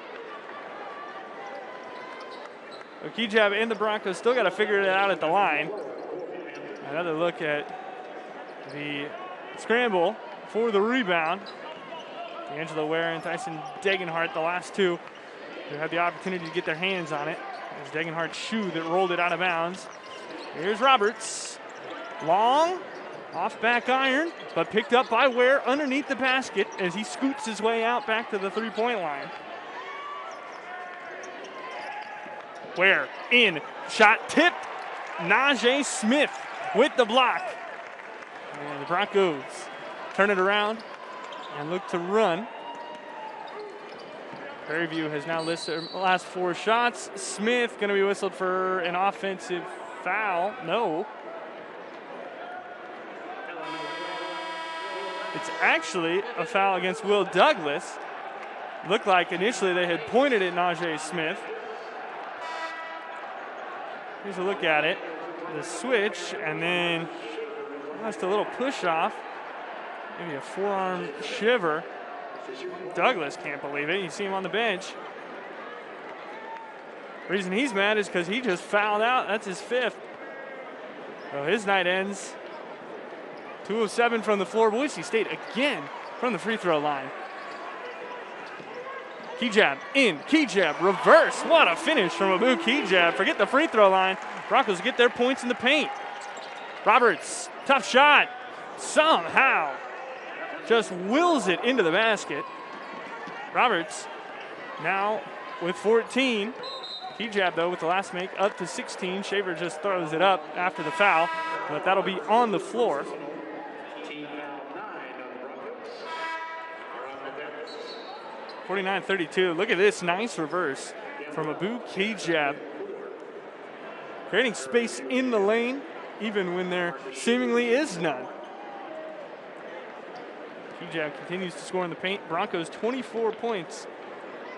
So Kigab and the Broncos still got to figure it out at the line. Another look at the scramble for the rebound. D'Angelo Ware and Tyson Degenhardt, the last two who had the opportunity to get their hands on it. It was Degenhardt's shoe that rolled it out of bounds. Here's Roberts. Long, off back iron, but picked up by Ware underneath the basket as he scoots his way out back to the three-point line. Ware in, shot tipped. Najee Smith with the block. And the Broncos turn it around and look to run. Prairie View has now listed the last 4 shots. Smith going to be whistled for an offensive foul. No. It's actually a foul against Will Douglas. Looked like initially they had pointed at Najee Smith. Here's a look at it. The switch, and then just a little push off. Maybe a forearm shiver. Douglas can't believe it. You see him on the bench. The reason he's mad is because he just fouled out. That's his 5th. So his night ends 2 of 7 from the floor. Boise State again from the free throw line. Kigab in, Kigab reverse. What a finish from Abu Kigab. Forget the free throw line. Broncos get their points in the paint. Roberts, tough shot. Somehow just wills it into the basket. Roberts now with 14. Kigab, though, with the last make up to 16. Shaver just throws it up after the foul, but that'll be on the floor. 49-32. Look at this nice reverse from Abu Kigab. Creating space in the lane, even when there seemingly is none. Kigab continues to score in the paint. Broncos 24 points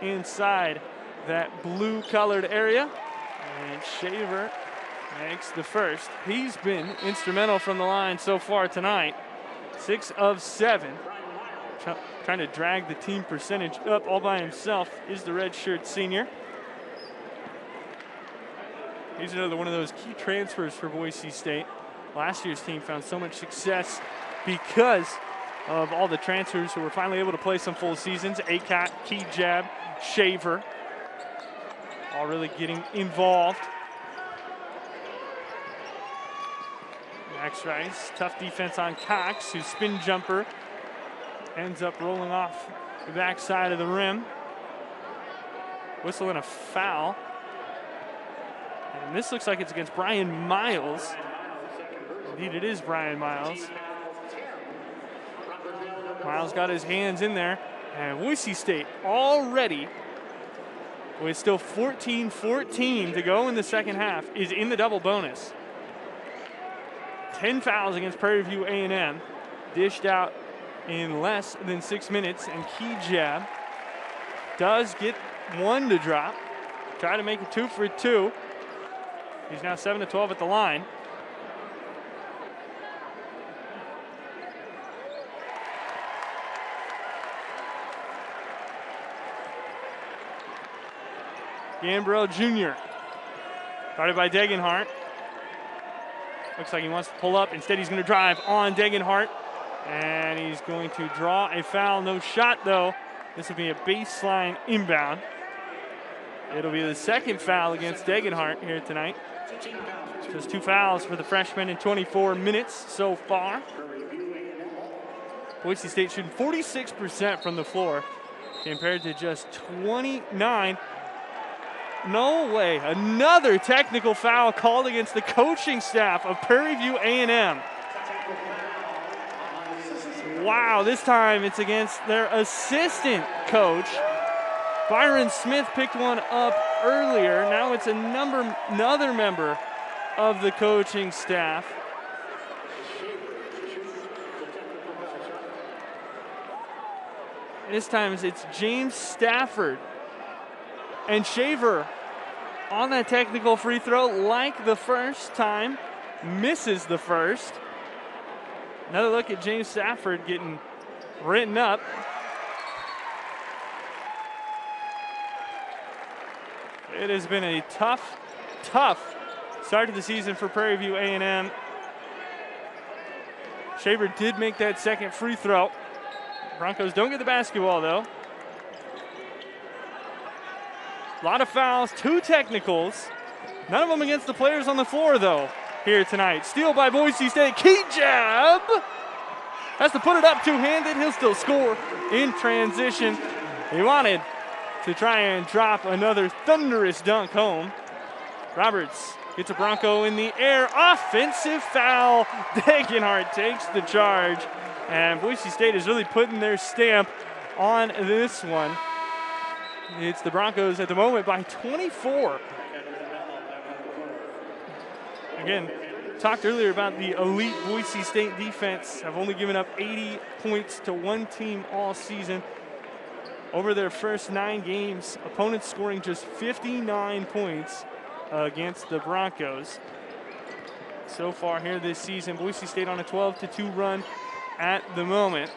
inside that blue-colored area. And Shaver makes the first. He's been instrumental from the line so far tonight. 6 of 7. Trying to drag the team percentage up all by himself is the redshirt senior. He's another one of those key transfers for Boise State. Last year's team found so much success because of all the transfers who were finally able to play some full seasons. Akat, Kigab, Shaver, all really getting involved. Max Rice, tough defense on Cox, whose spin jumper ends up rolling off the backside of the rim. Whistle and a foul. And this looks like it's against Brian Miles. Indeed, it is Brian Miles. Miles got his hands in there. And Boise State already, with still 14-14 to go in the second half, is in the double bonus. 10 fouls against Prairie View A&M. Dished out in less than 6 minutes, and Kigab does get one to drop. Try to make it 2 for 2. He's now 7 of 12 at the line. Gambrell Jr. Guarded by Degenhart. Looks like he wants to pull up. Instead, he's going to drive on Degenhart. And he's going to draw a foul. No shot, though. This will be a baseline inbound. It'll be the second foul against Degenhart here tonight. Just 2 fouls for the freshman in 24 minutes so far. Boise State shooting 46% from the floor compared to just 29. No way. Another technical foul called against the coaching staff of Prairie View A&M. Wow, this time it's against their assistant coach. Byron Smith picked one up earlier. Now it's another member of the coaching staff. This time it's James Stafford. And Shaver on that technical free throw, like the first time, misses the first. Another look at James Stafford getting written up. It has been a tough start to the season for Prairie View A&M. Shaver did make that second free throw. Broncos don't get the basketball, though. A lot of fouls, 2 technicals. None of them against the players on the floor, though, here tonight. Steal by Boise State. Kigab has to put it up two-handed. He'll still score in transition. He wanted to try and drop another thunderous dunk home. Roberts gets a Bronco in the air. Offensive foul. Degenhart takes the charge. And Boise State is really putting their stamp on this one. It's the Broncos at the moment by 24. Again, talked earlier about the elite Boise State defense. Have only given up 80 points to one team all season. Over their first 9 games, opponents scoring just 59 points against the Broncos. So far here this season, Boise State on a 12-2 run at the moment.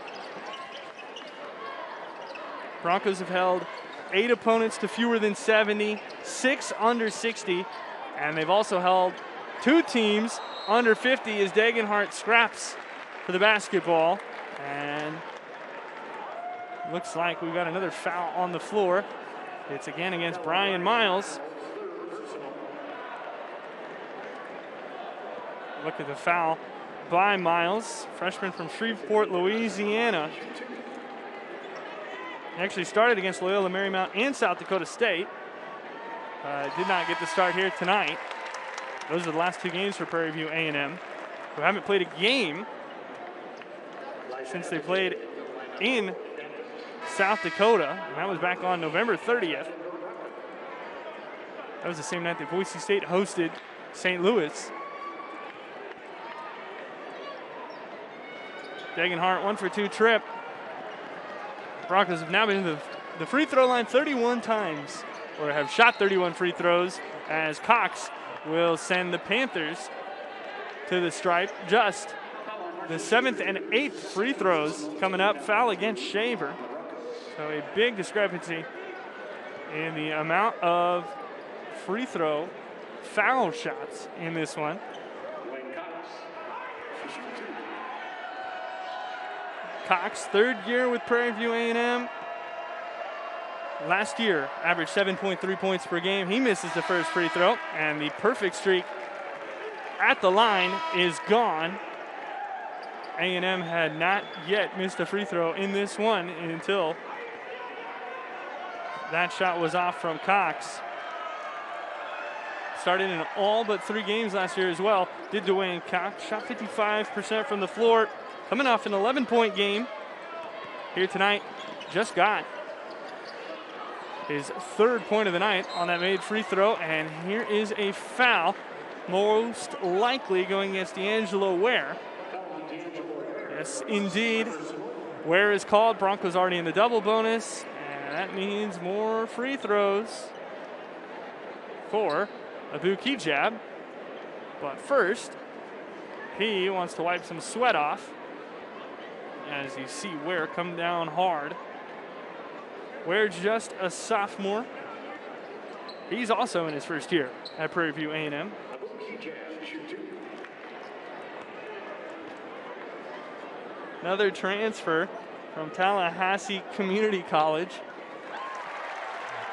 Broncos have held 8 opponents to fewer than 70, 6 under 60, and they've also held 2 teams under 50 as Degenhart scraps for the basketball. And Looks like we've got another foul on the floor. It's again against Brian Miles. Look at the foul by Miles, freshman from Shreveport, Louisiana. He actually started against Loyola Marymount and South Dakota State. Did not get the start here tonight. Those are the last two games for Prairie View A&M, who haven't played a game since they played in South Dakota, and that was back on November 30th. That was the same night that Boise State hosted St. Louis. Degenhart 1-for-2 trip. Broncos have now been to the free throw line 31 times, or have shot 31 free throws, as Cox will send the Panthers to the stripe. Just the 7th and 8th free throws coming up. Foul against Shaver. So a big discrepancy in the amount of free throw foul shots in this one. Cox, third year with Prairie View A&M. Last year, averaged 7.3 points per game. He misses the first free throw, and the perfect streak at the line is gone. A&M had not yet missed a free throw in this one until that shot was off from Cox. Started in all but 3 games last year as well. Did Dwayne Cox, shot 55% from the floor. Coming off an 11-point game here tonight, just got his 3rd point of the night on that made free throw, and here is a foul, most likely going against D'Angelo Ware. Yes, indeed. Ware is called. Broncos already in the double bonus, and that means more free throws for Abu Kigab. But first, he wants to wipe some sweat off, as you see Ware come down hard. Ware just a sophomore. He's also in his first year at Prairie View A&M. Another transfer from Tallahassee Community College.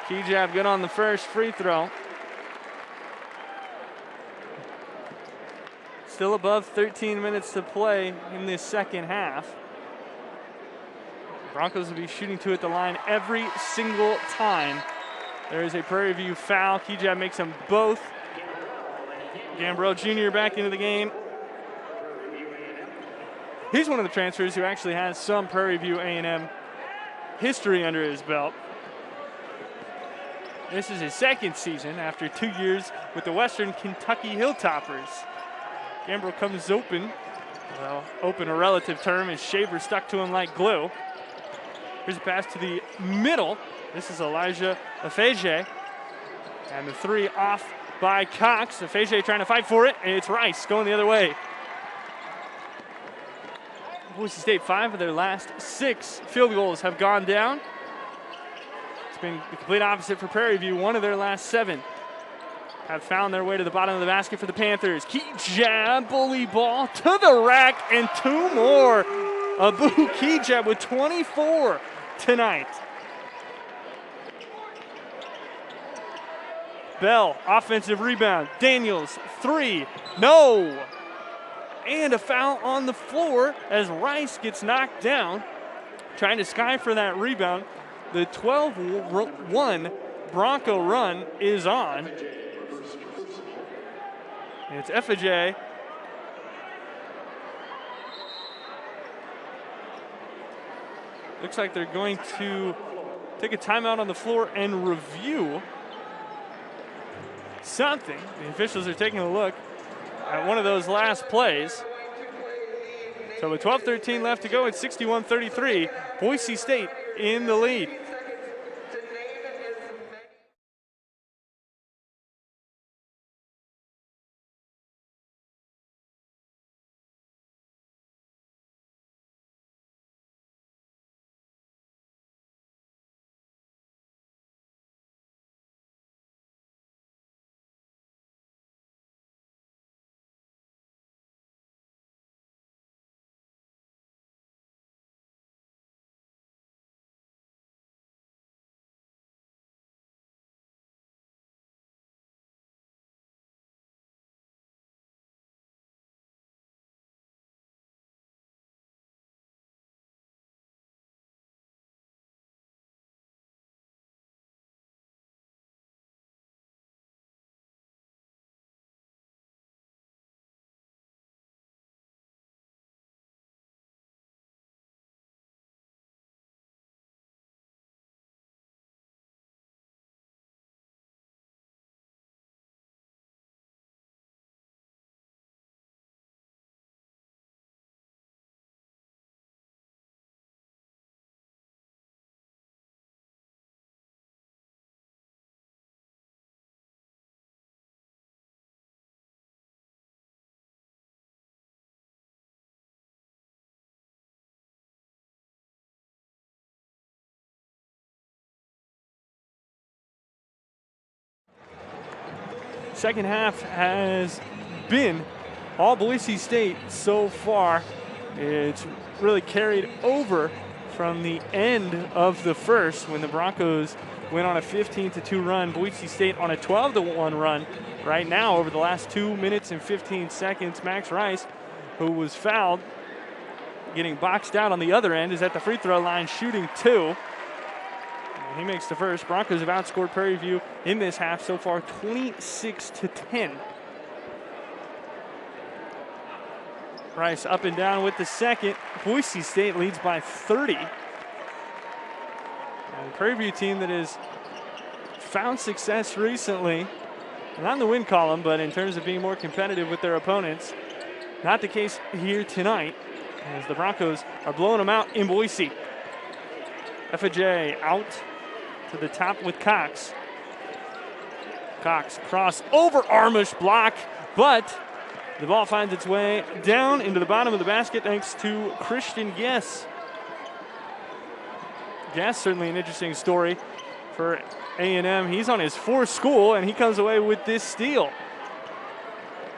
Kigab good on the first free throw. Still above 13 minutes to play in this second half. Broncos will be shooting 2 at the line every single time. There is a Prairie View foul. Kigab makes them both. Gambrell Jr. back into the game. He's one of the transfers who actually has some Prairie View A&M history under his belt. This is his 2nd season after 2 years with the Western Kentucky Hilltoppers. Gambrell comes open. Well, open a relative term, as Shaver stuck to him like glue. Here's a pass to the middle. This is Elijah Afeje. And the 3 off by Cox. Afeje trying to fight for it, and it's Rice going the other way. Boise State, 5 of their last 6 field goals have gone down. It's been the complete opposite for Prairie View. 1 of their last 7 have found their way to the bottom of the basket for the Panthers. Kigab, bully ball to the rack, and 2 more. Abu Kigab with 24 tonight. Bell, offensive rebound. Daniels, 3, no. And a foul on the floor as Rice gets knocked down, trying to sky for that rebound. The 12-1 Bronco run is on. And it's Effigy. Looks like they're going to take a timeout on the floor and review something. The officials are taking a look at one of those last plays. So with 12:13 left to go, it's 61-33. Boise State in the lead. second half has been all Boise State so far. It's really carried over from the end of the first when the Broncos went on a 15-2 run. Boise State on a 12-1 run right now over the last 2 minutes and 15 seconds. Max Rice, who was fouled, getting boxed out on the other end, is at the free throw line shooting 2. And he makes the first. Broncos have outscored Prairie View in this half so far 26-10. Rice up and down with the second. Boise State leads by 30. And the Prairie View team that has found success recently, not in the win column, but in terms of being more competitive with their opponents. Not the case here tonight, as the Broncos are blowing them out in Boise. FJ out to the top with Cox. Cox cross over Armish block, but the ball finds its way down into the bottom of the basket thanks to Christian Guess. Guess, certainly an interesting story for A&M. He's on his fourth school, and he comes away with this steal.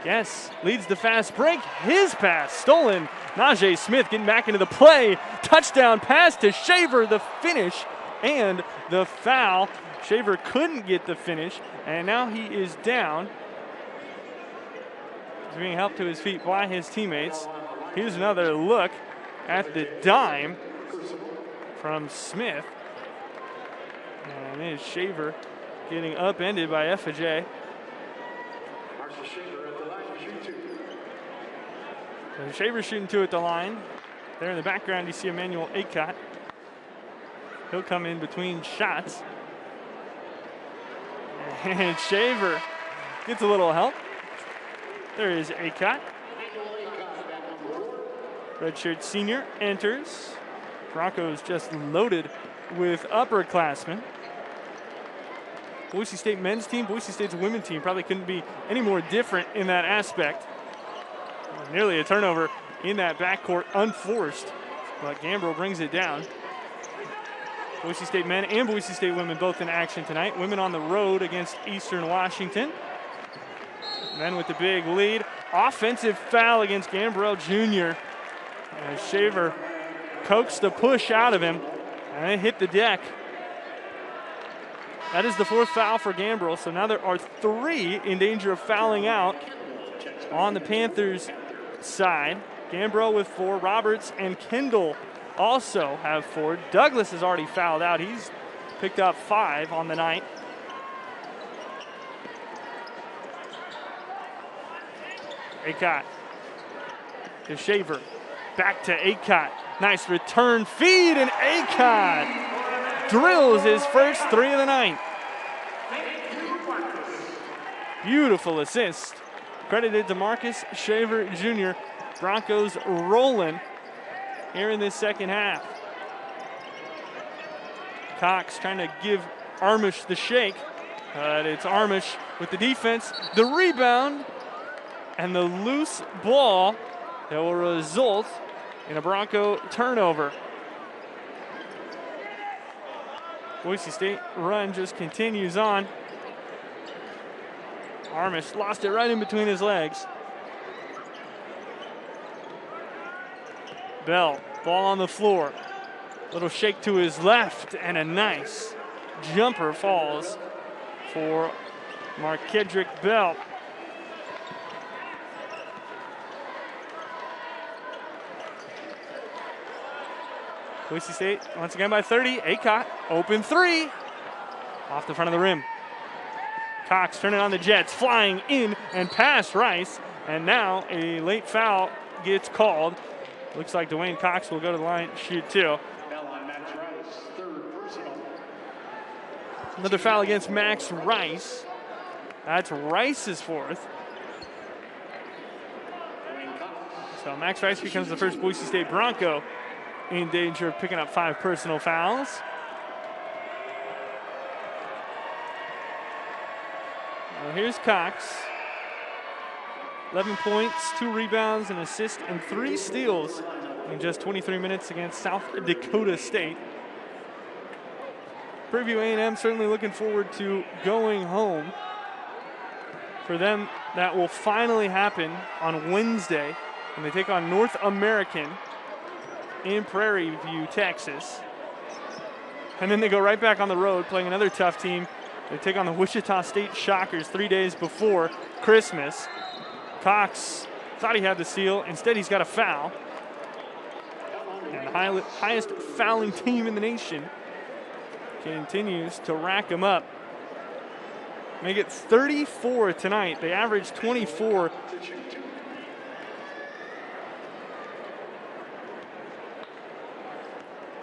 Guess leads the fast break. His pass stolen. Najee Smith getting back into the play. Touchdown pass to Shaver, the finish and the foul. Shaver couldn't get the finish, and now he is down. He's being helped to his feet by his teammates. Here's another look at the dime from Smith. And it is Shaver getting upended by FJ. So Shaver shooting 2 at the line. There in the background you see Emmanuel Acott. He'll come in between shots. And Shaver gets a little help. There is Acott. Redshirt senior enters. Broncos just loaded with upperclassmen. Boise State men's team, Boise State's women's team probably couldn't be any more different in that aspect. Nearly a turnover in that backcourt, unforced, but Gambrill brings it down. Boise State men and Boise State women both in action tonight. Women on the road against Eastern Washington. Men with the big lead. Offensive foul against Gambrill Jr. As Shaver coaxed the push out of him, and it hit the deck. That is the 4th foul for Gambrill, so now there are 3 in danger of fouling out on the Panthers' side. Gambrill with 4. Roberts and Kendall also have 4. Douglas has already fouled out. He's picked up 5 on the night. Acott to Shaver. Back to Acott. Nice return feed, and Acott drills his first 3 of the night. Beautiful assist. Credited to Marcus Shaver Jr. Broncos rolling here in this second half. Cox trying to give Armish the shake, but it's Armish with the defense, the rebound, and the loose ball that will result in a Bronco turnover. Boise State run just continues on. Armish lost it right in between his legs. Bell, ball on the floor. Little shake to his left, and a nice jumper falls for Markedrick Bell. Boise State once again by 30. Acott, open 3. Off the front of the rim. Cox turning on the Jets, flying in and past Rice. And now a late foul gets called. Looks like Dwayne Cox will go to the line, shoot 2. Another foul against Max Rice. That's Rice's 4th. So Max Rice becomes the first Boise State Bronco in danger of picking up 5 personal fouls. Well, here's Cox. 11 points, 2 rebounds, an assist, and 3 steals in just 23 minutes against South Dakota State. Prairie View A&M certainly looking forward to going home. For them, that will finally happen on Wednesday when they take on North American in Prairie View, Texas. And then they go right back on the road playing another tough team. They take on the Wichita State Shockers 3 days before Christmas. Cox thought he had the steal. Instead, he's got a foul. And the highest fouling team in the nation continues to rack them up. Make it 34 tonight. They average 24.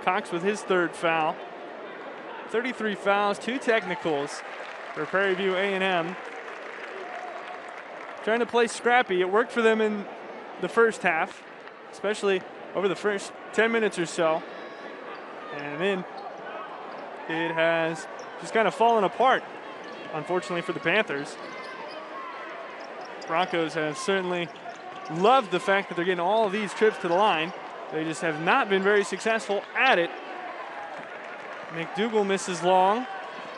Cox with his third foul. 33 fouls, 2 technicals for Prairie View A&M. Trying to play scrappy. It worked for them in the first half, especially over the first 10 minutes or so. And then it has just kind of fallen apart, unfortunately for the Panthers. Broncos have certainly loved the fact that they're getting all of these trips to the line. They just have not been very successful at it. McDougal misses long.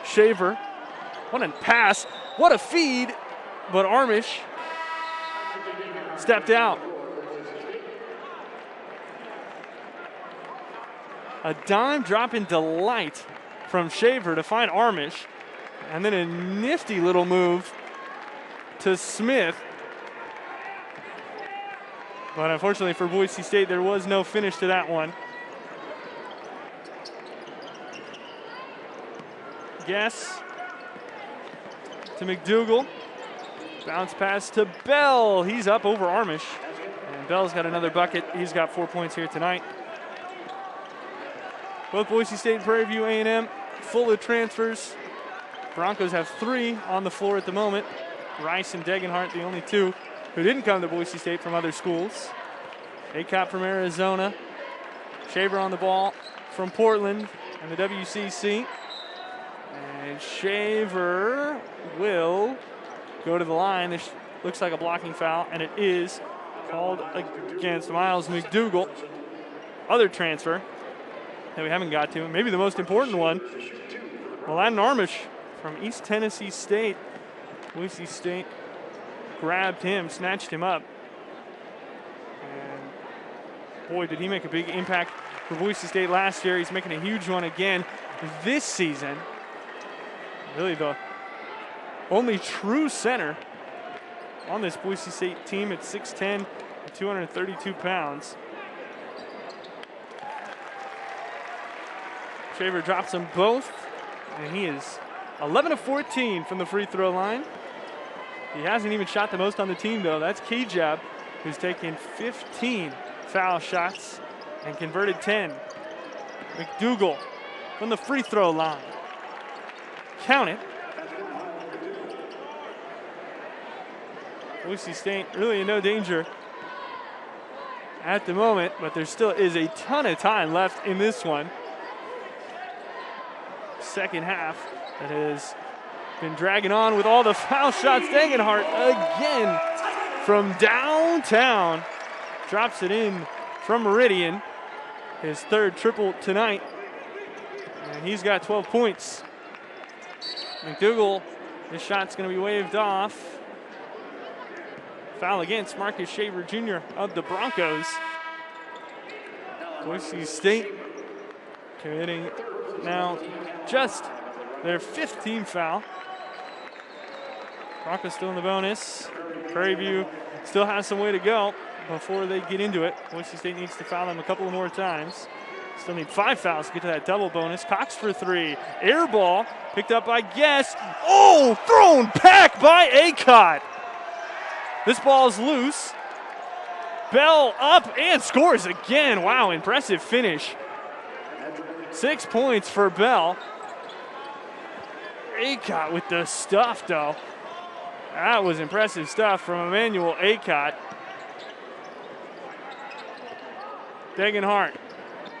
Shaver, what a pass, what a feed, but Armish stepped out. A dime dropping delight from Shaver to find Armish, and then a nifty little move to Smith. But unfortunately for Boise State, there was no finish to that one. Guess to McDougal. Bounce pass to Bell. He's up over Armish. And Bell's got another bucket. He's got 4 points here tonight. Both Boise State and Prairie View A&M full of transfers. Broncos have 3 on the floor at the moment. Rice and Degenhart, the only 2 who didn't come to Boise State from other schools. Acop from Arizona. Shaver on the ball from Portland and the WCC. And Shaver will go to the line. This looks like a blocking foul, and it is called against Miles McDougal. Other transfer that we haven't got to, maybe the most important one, Aladdin Armish from East Tennessee State. Boise State grabbed him, snatched him up. And boy, did he make a big impact for Boise State last year. He's making a huge one again this season. Really the only true center on this Boise State team at 6'10", 232 pounds. Shaver drops them both, and he is 11 of 14 from the free throw line. He hasn't even shot the most on the team, though. That's Kigab, who's taken 15 foul shots and converted 10. McDougal from the free throw line. Count it. Boise State really in no danger at the moment, but there still is a ton of time left in this one. Second half that has been dragging on with all the foul shots. Degenhart again from downtown. Drops it in from Meridian. His third triple tonight. And he's got 12 points. McDougal, his shot's going to be waved off. Foul against Marcus Shaver Jr. of the Broncos. Boise State committing now just their 5th team foul. Broncos still in the bonus. Prairie View still has some way to go before they get into it. Boise State needs to foul them a couple more times. Still need 5 fouls to get to that double bonus. Cox for 3. Air ball picked up by Guess. Oh, thrown back by Acott. This ball's loose. Bell up and scores again. Wow, impressive finish. 6 points for Bell. Acott with the stuff, though. That was impressive stuff from Emmanuel Acott. Degenhart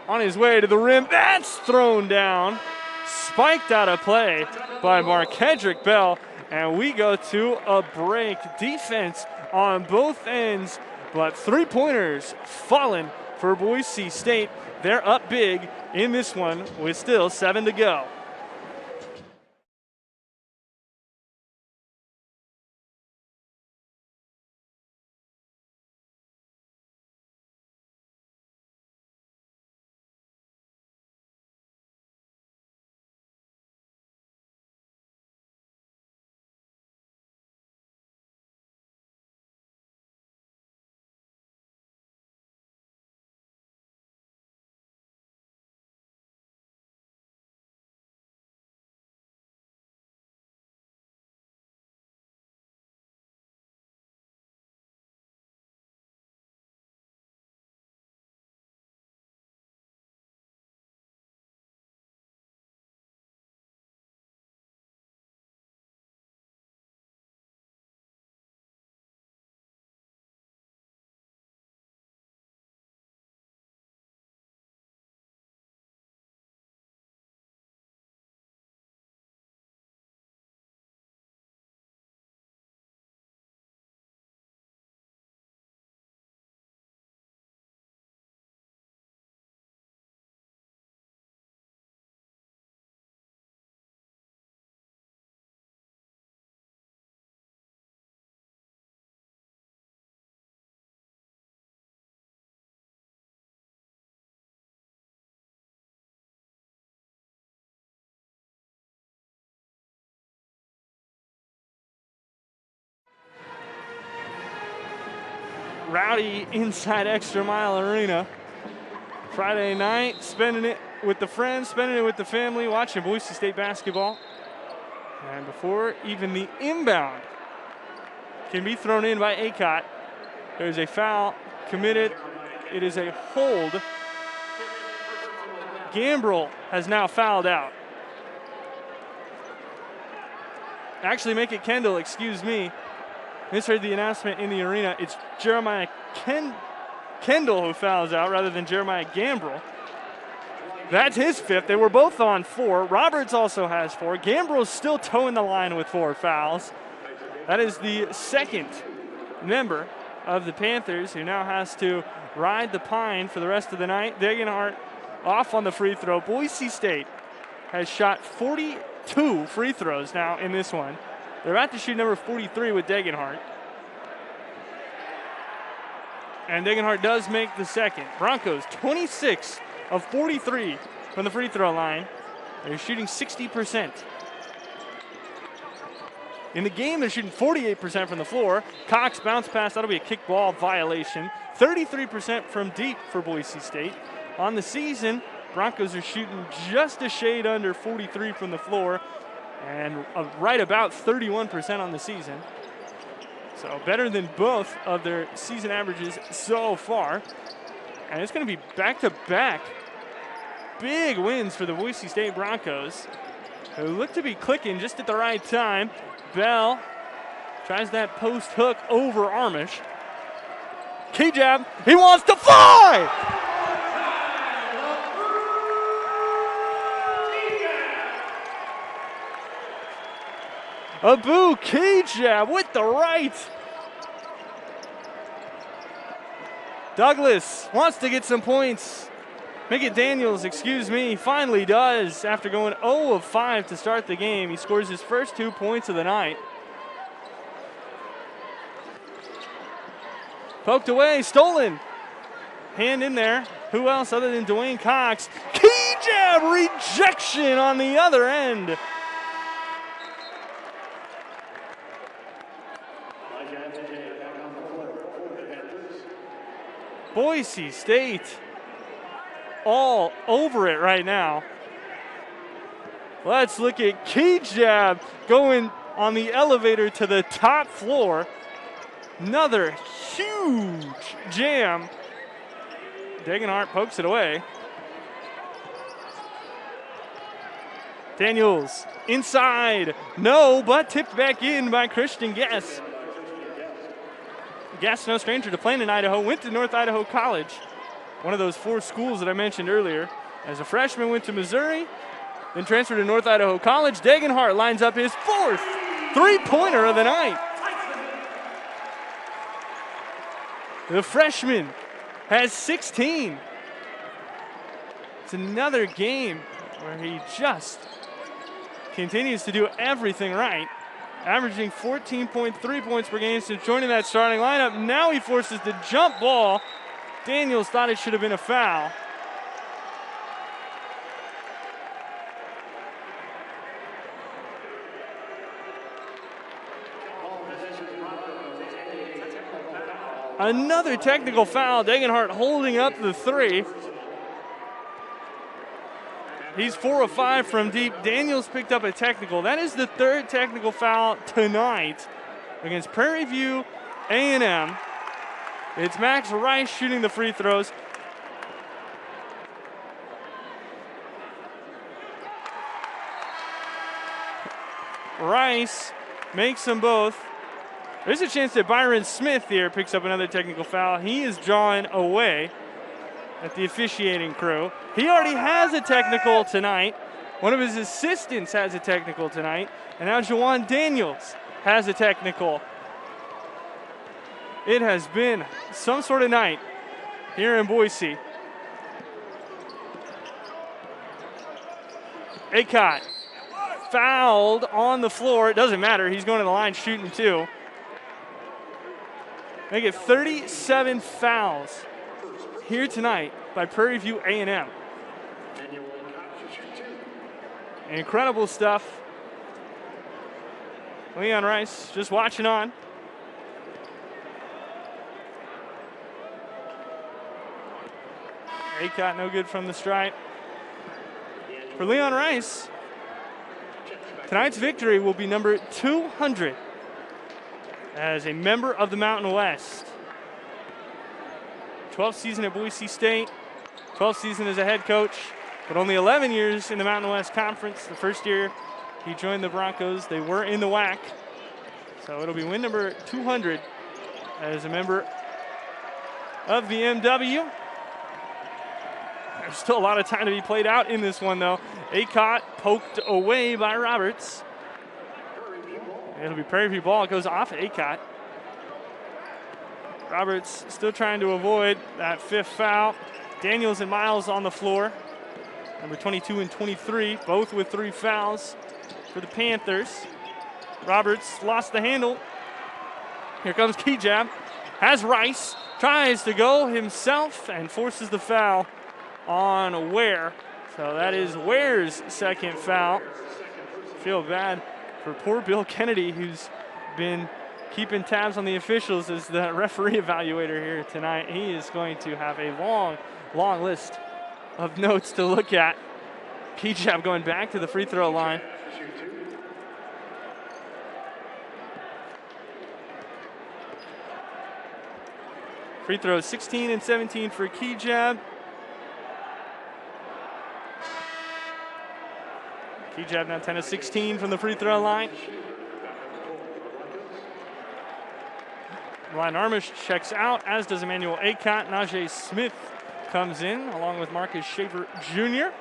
on his way to the rim. That's thrown down. Spiked out of play by Markedrick Bell. And we go to a break. Defense on both ends, but 3-pointers falling for Boise State. They're up big in this one with still 7 to go. rowdy inside Extra Mile Arena. Friday night, spending it with the friends, spending it with the family, watching Boise State basketball. And before even the inbound can be thrown in by Acott, there's a foul committed. It is a hold. Gambrell has now fouled out. Actually, make it Kendall, excuse me. Misheard the announcement in the arena. It's Jeremiah Kendall who fouls out rather than Jeremiah Gambrell. That's his fifth. They were both on 4. Roberts also has 4. Gambrell's still toeing the line with 4 fouls. That is the second member of the Panthers who now has to ride the pine for the rest of the night. Degenhart off on the free throw. Boise State has shot 42 free throws now in this one. They're about to shoot number 43 with Degenhart. And Degenhart does make the second. Broncos 26 of 43 from the free throw line. They're shooting 60%. In the game, they're shooting 48% from the floor. Cox bounce pass, that'll be a kickball violation. 33% from deep for Boise State. On the season, Broncos are shooting just a shade under 43 from the floor and right about 31% on the season. So better than both of their season averages so far. And it's going to be back-to-back big wins for the Boise State Broncos, who look to be clicking just at the right time. Bell tries that post hook over Armish. Kigab, he wants to fly! Abu Kigab with the right. Douglas wants to get some points. Mickett Daniels, excuse me, finally does after going 0 of 5 to start the game. He scores his first 2 points of the night. Poked away, stolen. Hand in there. Who else other than Dwayne Cox? Kigab rejection on the other end. Boise State all over it right now. Let's look at Kigab going on the elevator to the top floor. Another huge jam. Degenhart pokes it away. Daniels inside. No, but tipped back in by Christian Guess. Guess, no stranger to playing in Idaho, went to North Idaho College. One of those 4 schools that I mentioned earlier. As a freshman, went to Missouri, then transferred to North Idaho College. Degenhart lines up his 4th three-pointer of the night. The freshman has 16. It's another game where he just continues to do everything right. Averaging 14.3 points per game since joining that starting lineup. Now he forces the jump ball. Daniels thought it should have been a foul. Another technical foul. Degenhart holding up the 3. He's 4 of 5 from deep. Daniels picked up a technical. That is the 3rd technical foul tonight against Prairie View A&M. It's Max Rice shooting the free throws. Rice makes them both. There's a chance that Byron Smith here picks up another technical foul. He is drawing away at the officiating crew. He already has a technical tonight. One of his assistants has a technical tonight. And now Jawan Daniels has a technical. It has been some sort of night here in Boise. Acott fouled on the floor. It doesn't matter. He's going to the line shooting 2. They get 37 fouls here tonight by Prairie View A&M. Incredible stuff. Leon Rice just watching on. Acott no good from the stripe. For Leon Rice, tonight's victory will be number 200 as a member of the Mountain West. 12th season at Boise State, 12th season as a head coach, but only 11 years in the Mountain West Conference. The first year he joined the Broncos, they were in the WAC. So it'll be win number 200 as a member of the MW. There's still a lot of time to be played out in this one, though. Acott poked away by Roberts. It'll be Prairie View ball. It goes off Acott. Roberts still trying to avoid that 5th foul. Daniels and Miles on the floor. Number 22 and 23, both with 3 fouls for the Panthers. Roberts lost the handle. Here comes Kigab. Has Rice. Tries to go himself and forces the foul on Ware. So that is Ware's 2nd foul. Feel bad for poor Bill Kennedy, who's been keeping tabs on the officials as the referee evaluator here tonight. He is going to have a long list of notes to look at. Kigab going back to the free throw line. Free throws 16 and 17 for Kigab. Kigab now 10 of 16 from the free throw line. Ryan Armish checks out, as does Emmanuel Acott. Najee Smith comes in, along with Marcus Schaefer Jr.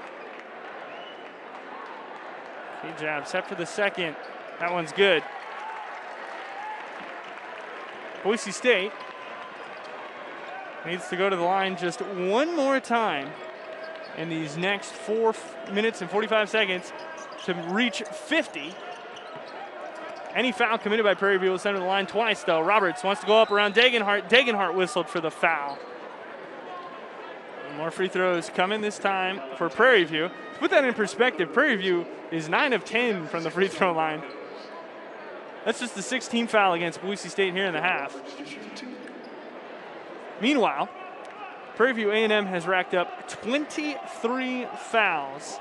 Kigab set for the 2nd. That one's good. Boise State needs to go to the line just one more time in these next 4 minutes and 45 seconds to reach 50. Any foul committed by Prairie View will send to the line twice, though. Roberts wants to go up around Degenhart. Degenhart whistled for the foul. More free throws coming this time for Prairie View. To put that in perspective, Prairie View is 9 of 10 from the free throw line. That's just the 16th foul against Boise State here in the half. Meanwhile, Prairie View A&M has racked up 23 fouls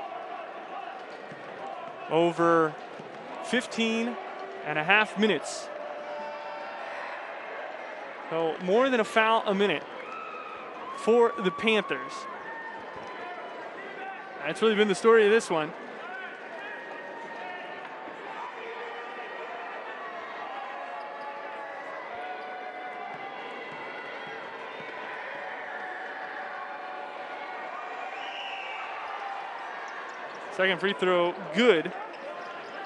over 15 and a half minutes. So more than a foul a minute for the Panthers. That's really been the story of this one. Second free throw good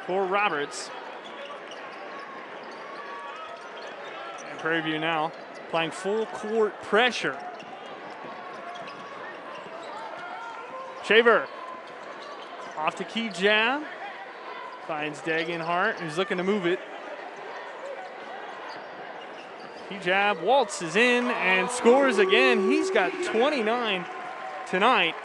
for Roberts. And Prairie View now playing full court pressure. Shaver off to Kigab. Finds Degenhart, who's looking to move it. Kigab waltzes in and scores again. He's got 29 tonight.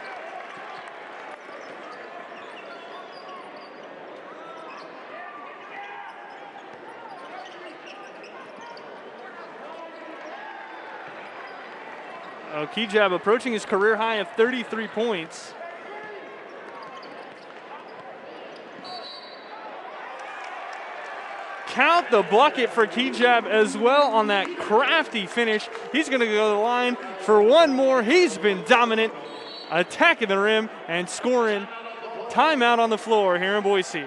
Kigab approaching his career high of 33 points. Count the bucket for Kigab as well on that crafty finish. He's going to go to the line for one more. He's been dominant, attacking the rim and scoring. Timeout on the floor here in Boise.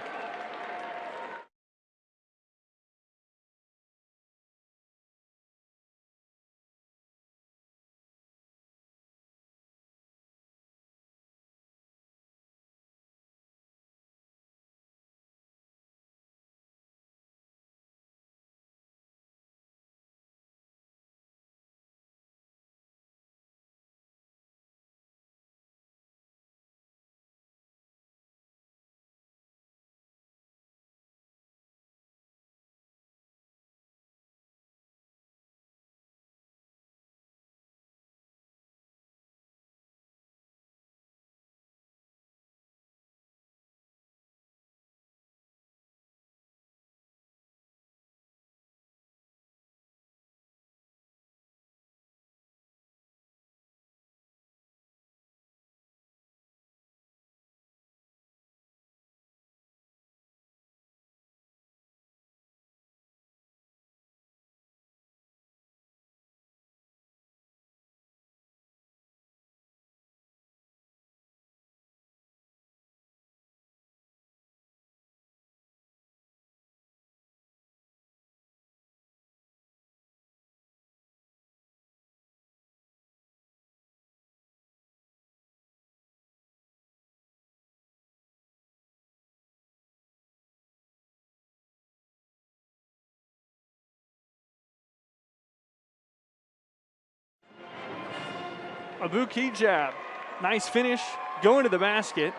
Abu Kigab, nice finish, going to the basket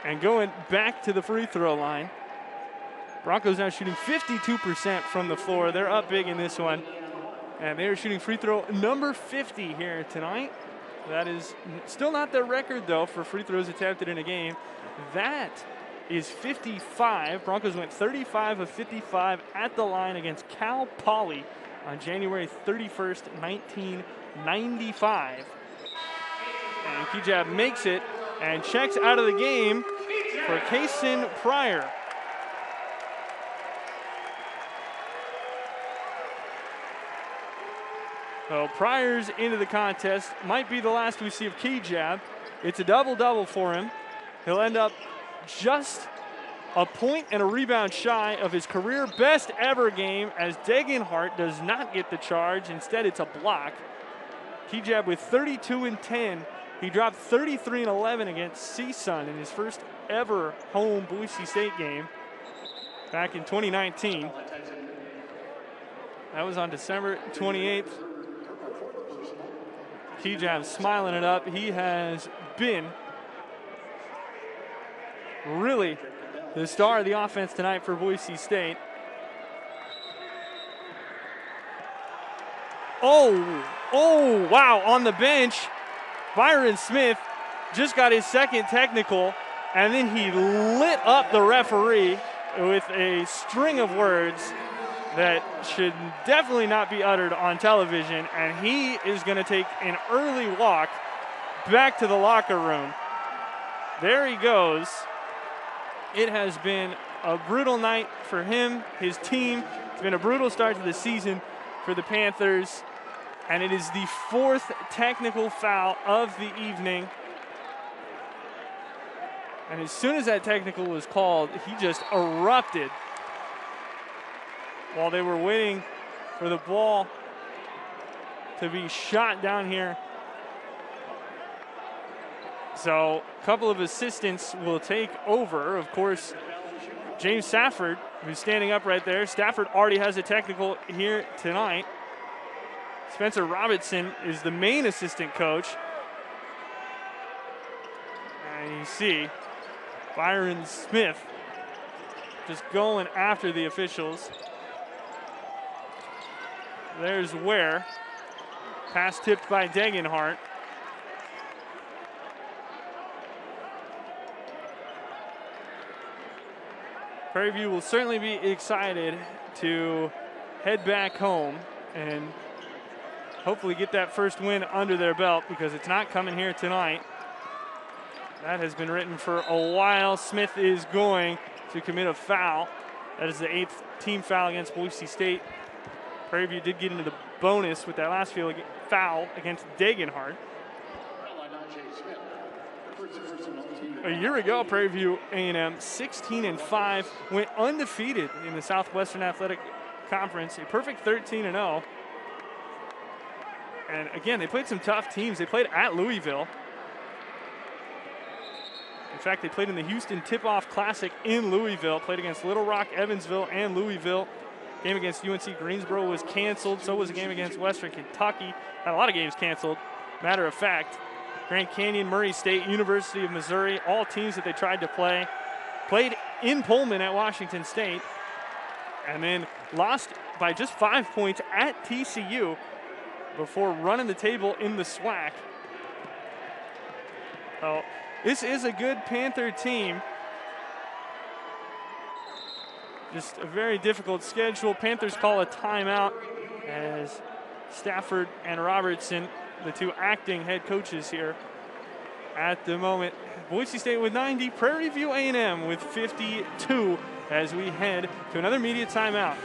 and going back to the free throw line. Broncos now shooting 52% from the floor. They're up big in this one. And they are shooting free throw number 50 here tonight. That is still not their record, though, for free throws attempted in a game. That is 55. Broncos went 35 of 55 at the line against Cal Poly on January 31st, 1995. And Kigab makes it and checks out of the game for Kaysen Pryor. So Pryor's into the contest. Might be the last we see of Kigab. It's a double-double for him. He'll end up just a point and a rebound shy of his career best ever game as Degenhart does not get the charge. Instead, it's a block. Kigab with 32 and 10. He dropped 33 and 11 against CSUN in his first ever home Boise State game back in 2019. That was on December 28th. Kigab smiling it up. He has been really the star of the offense tonight for Boise State. Oh, wow, on the bench, Byron Smith just got his second technical, and then he lit up the referee with a string of words that should definitely not be uttered on television, and he is going to take an early walk back to the locker room. There he goes. It has been a brutal night for him, his team. It's been a brutal start to the season for the Panthers, and it is the fourth technical foul of the evening. And as soon as that technical was called, he just erupted while they were waiting for the ball to be shot down here. So a couple of assistants will take over. Of course, James Stafford, who's standing up right there. Stafford already has a technical here tonight. Spencer Robertson is the main assistant coach. And you see Byron Smith just going after the officials. There's Ware. Pass tipped by Degenhart. Prairie View will certainly be excited to head back home and hopefully get that first win under their belt, because it's not coming here tonight. That has been written for a while. Smith is going to commit a foul. That is the 8th team foul against Boise State. Prairie View did get into the bonus with that last foul against Degenhart. A year ago, Prairie View A&M 16-5 went undefeated in the Southwestern Athletic Conference, a perfect 13-0. And again, they played some tough teams. They played at Louisville. In fact, they played in the Houston Tip-Off Classic in Louisville, played against Little Rock, Evansville, and Louisville. Game against UNC Greensboro was canceled. So was a game against Western Kentucky. Had a lot of games canceled. Matter of fact, Grand Canyon, Murray State, University of Missouri, all teams that they tried to play. Played in Pullman at Washington State. And then lost by just 5 points at TCU before running the table in the SWAC. So this is a good Panther team. Just a very difficult schedule. Panthers call a timeout as Stafford and Robertson, the two acting head coaches here at the moment. Boise State with 90, Prairie View A&M with 52 as we head to another media timeout.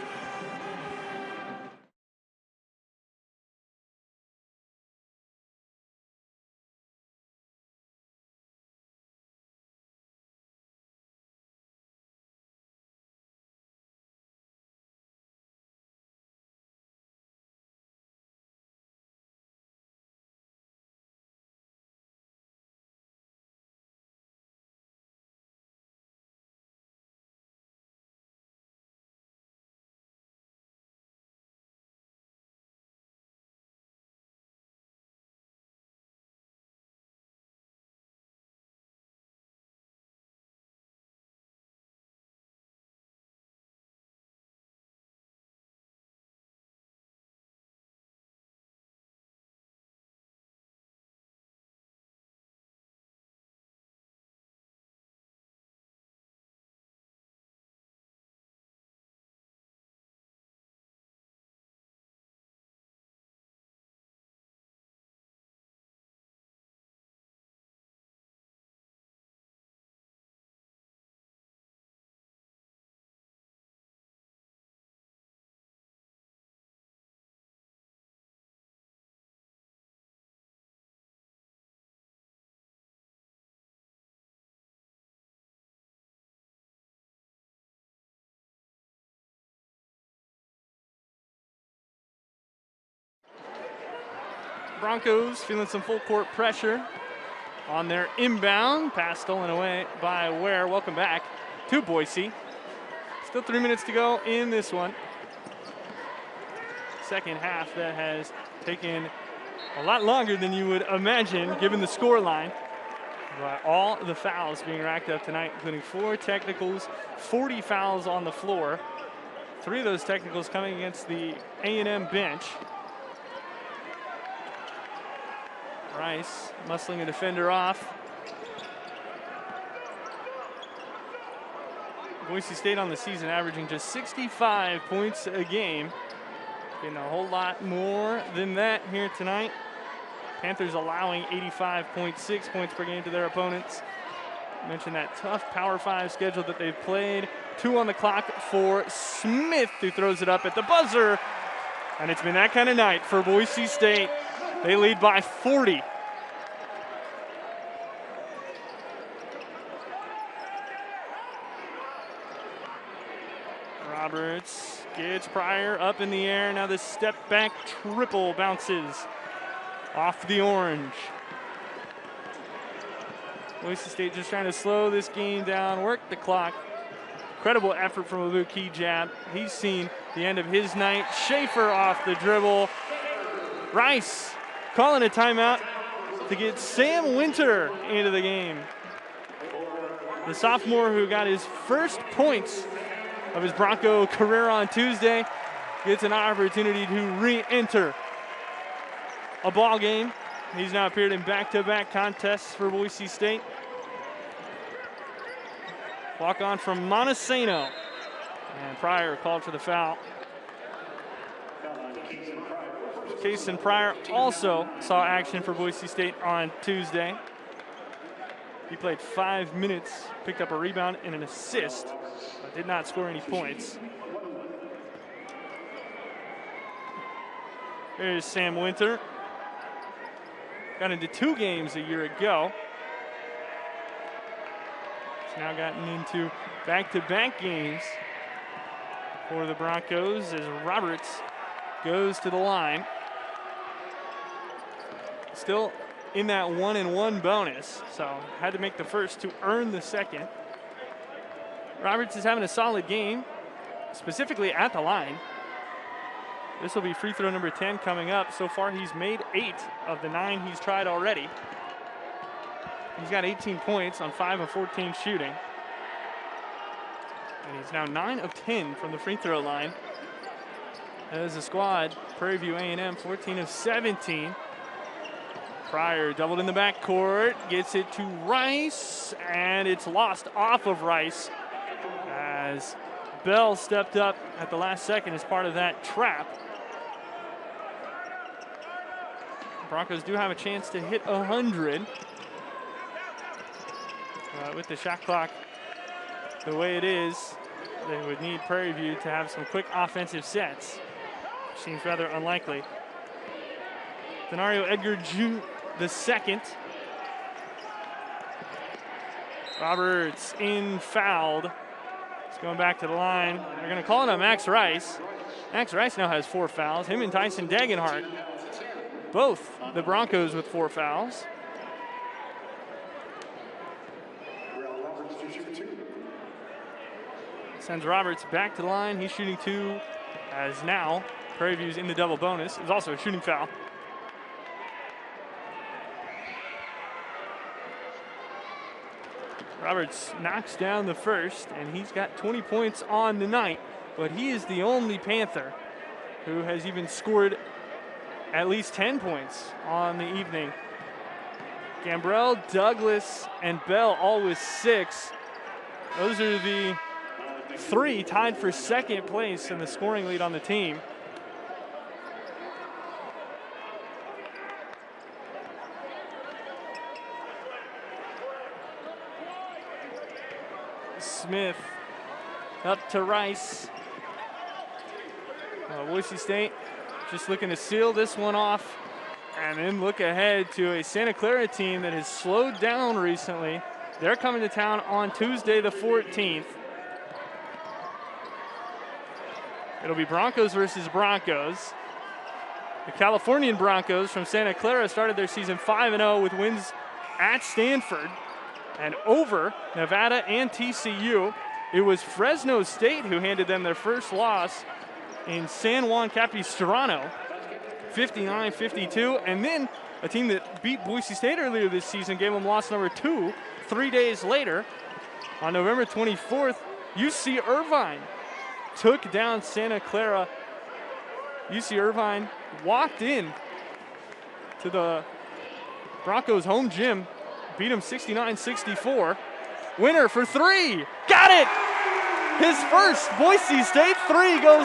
Broncos feeling some full court pressure on their inbound. Pass stolen away by Ware. Welcome back to Boise. Still 3 minutes to go in this one. Second half that has taken a lot longer than you would imagine given the score line. But all the fouls being racked up tonight, including 4 technicals, 40 fouls on the floor. 3 of those technicals coming against the A&M bench. Rice muscling a defender off. Boise State on the season averaging just 65 points a game. Getting a whole lot more than that here tonight. Panthers allowing 85.6 points per game to their opponents. I mentioned that tough Power 5 schedule that they've played. 2 on the clock for Smith, who throws it up at the buzzer. And it's been that kind of night for Boise State. They lead by 40. Roberts gets Pryor up in the air. Now the step back triple bounces off the orange. Boise State just trying to slow this game down, work the clock. Incredible effort from Abu Kigab. He's seen the end of his night. Schaefer off the dribble. Rice calling a timeout to get Sam Winter into the game. The sophomore who got his first points of his Bronco career on Tuesday gets an opportunity to re-enter a ball game. He's now appeared in back-to-back contests for Boise State. Walk on from Montesano. And Pryor called for the foul. Kason Pryor also saw action for Boise State on Tuesday. He played 5 minutes, picked up a rebound and an assist, but did not score any points. There's Sam Winter. Got into 2 games a year ago. He's now gotten into back-to-back games for the Broncos as Roberts goes to the line. Still in that 1-and-1 bonus, so had to make the first to earn the second. Roberts is having a solid game, specifically at the line. This will be free throw number 10 coming up. So far, he's made 8 of the 9 he's tried already. He's got 18 points on 5 of 14 shooting. And he's now 9 of 10 from the free throw line. As a squad, Prairie View A&M 14 of 17. Pryor doubled in the backcourt, gets it to Rice, and it's lost off of Rice as Bell stepped up at the last second as part of that trap. Broncos do have a chance to hit 100. With the shot clock the way it is, they would need Prairie View to have some quick offensive sets. Seems rather unlikely. Denario Edgar the second. Roberts in fouled. He's going back to the line. They're going to call it on Max Rice. Max Rice now has 4 fouls. Him and Tyson Dagenhart, both the Broncos with 4 fouls. Sends Roberts back to the line. He's shooting 2 as now Prairie View's in the double bonus. It's also a shooting foul. Roberts knocks down the first, and he's got 20 points on the night, but he is the only Panther who has even scored at least 10 points on the evening. Gambrell, Douglas, and Bell all with 6. Those are the 3 tied for second place in the scoring lead on the team. Smith up to Rice. Boise State just looking to seal this one off and then look ahead to a Santa Clara team that has slowed down recently. They're coming to town on Tuesday the 14th. It'll be Broncos versus Broncos. The Californian Broncos from Santa Clara started their season 5-0 with wins at Stanford and over Nevada and TCU. It was Fresno State who handed them their first loss in San Juan Capistrano, 59-52. And then a team that beat Boise State earlier this season gave them loss number 2 3 days later. On November 24th, UC Irvine took down Santa Clara. UC Irvine walked in to the Broncos home gym, beat them 69-64. Winner for 3, got it! His first Boise State 3 goes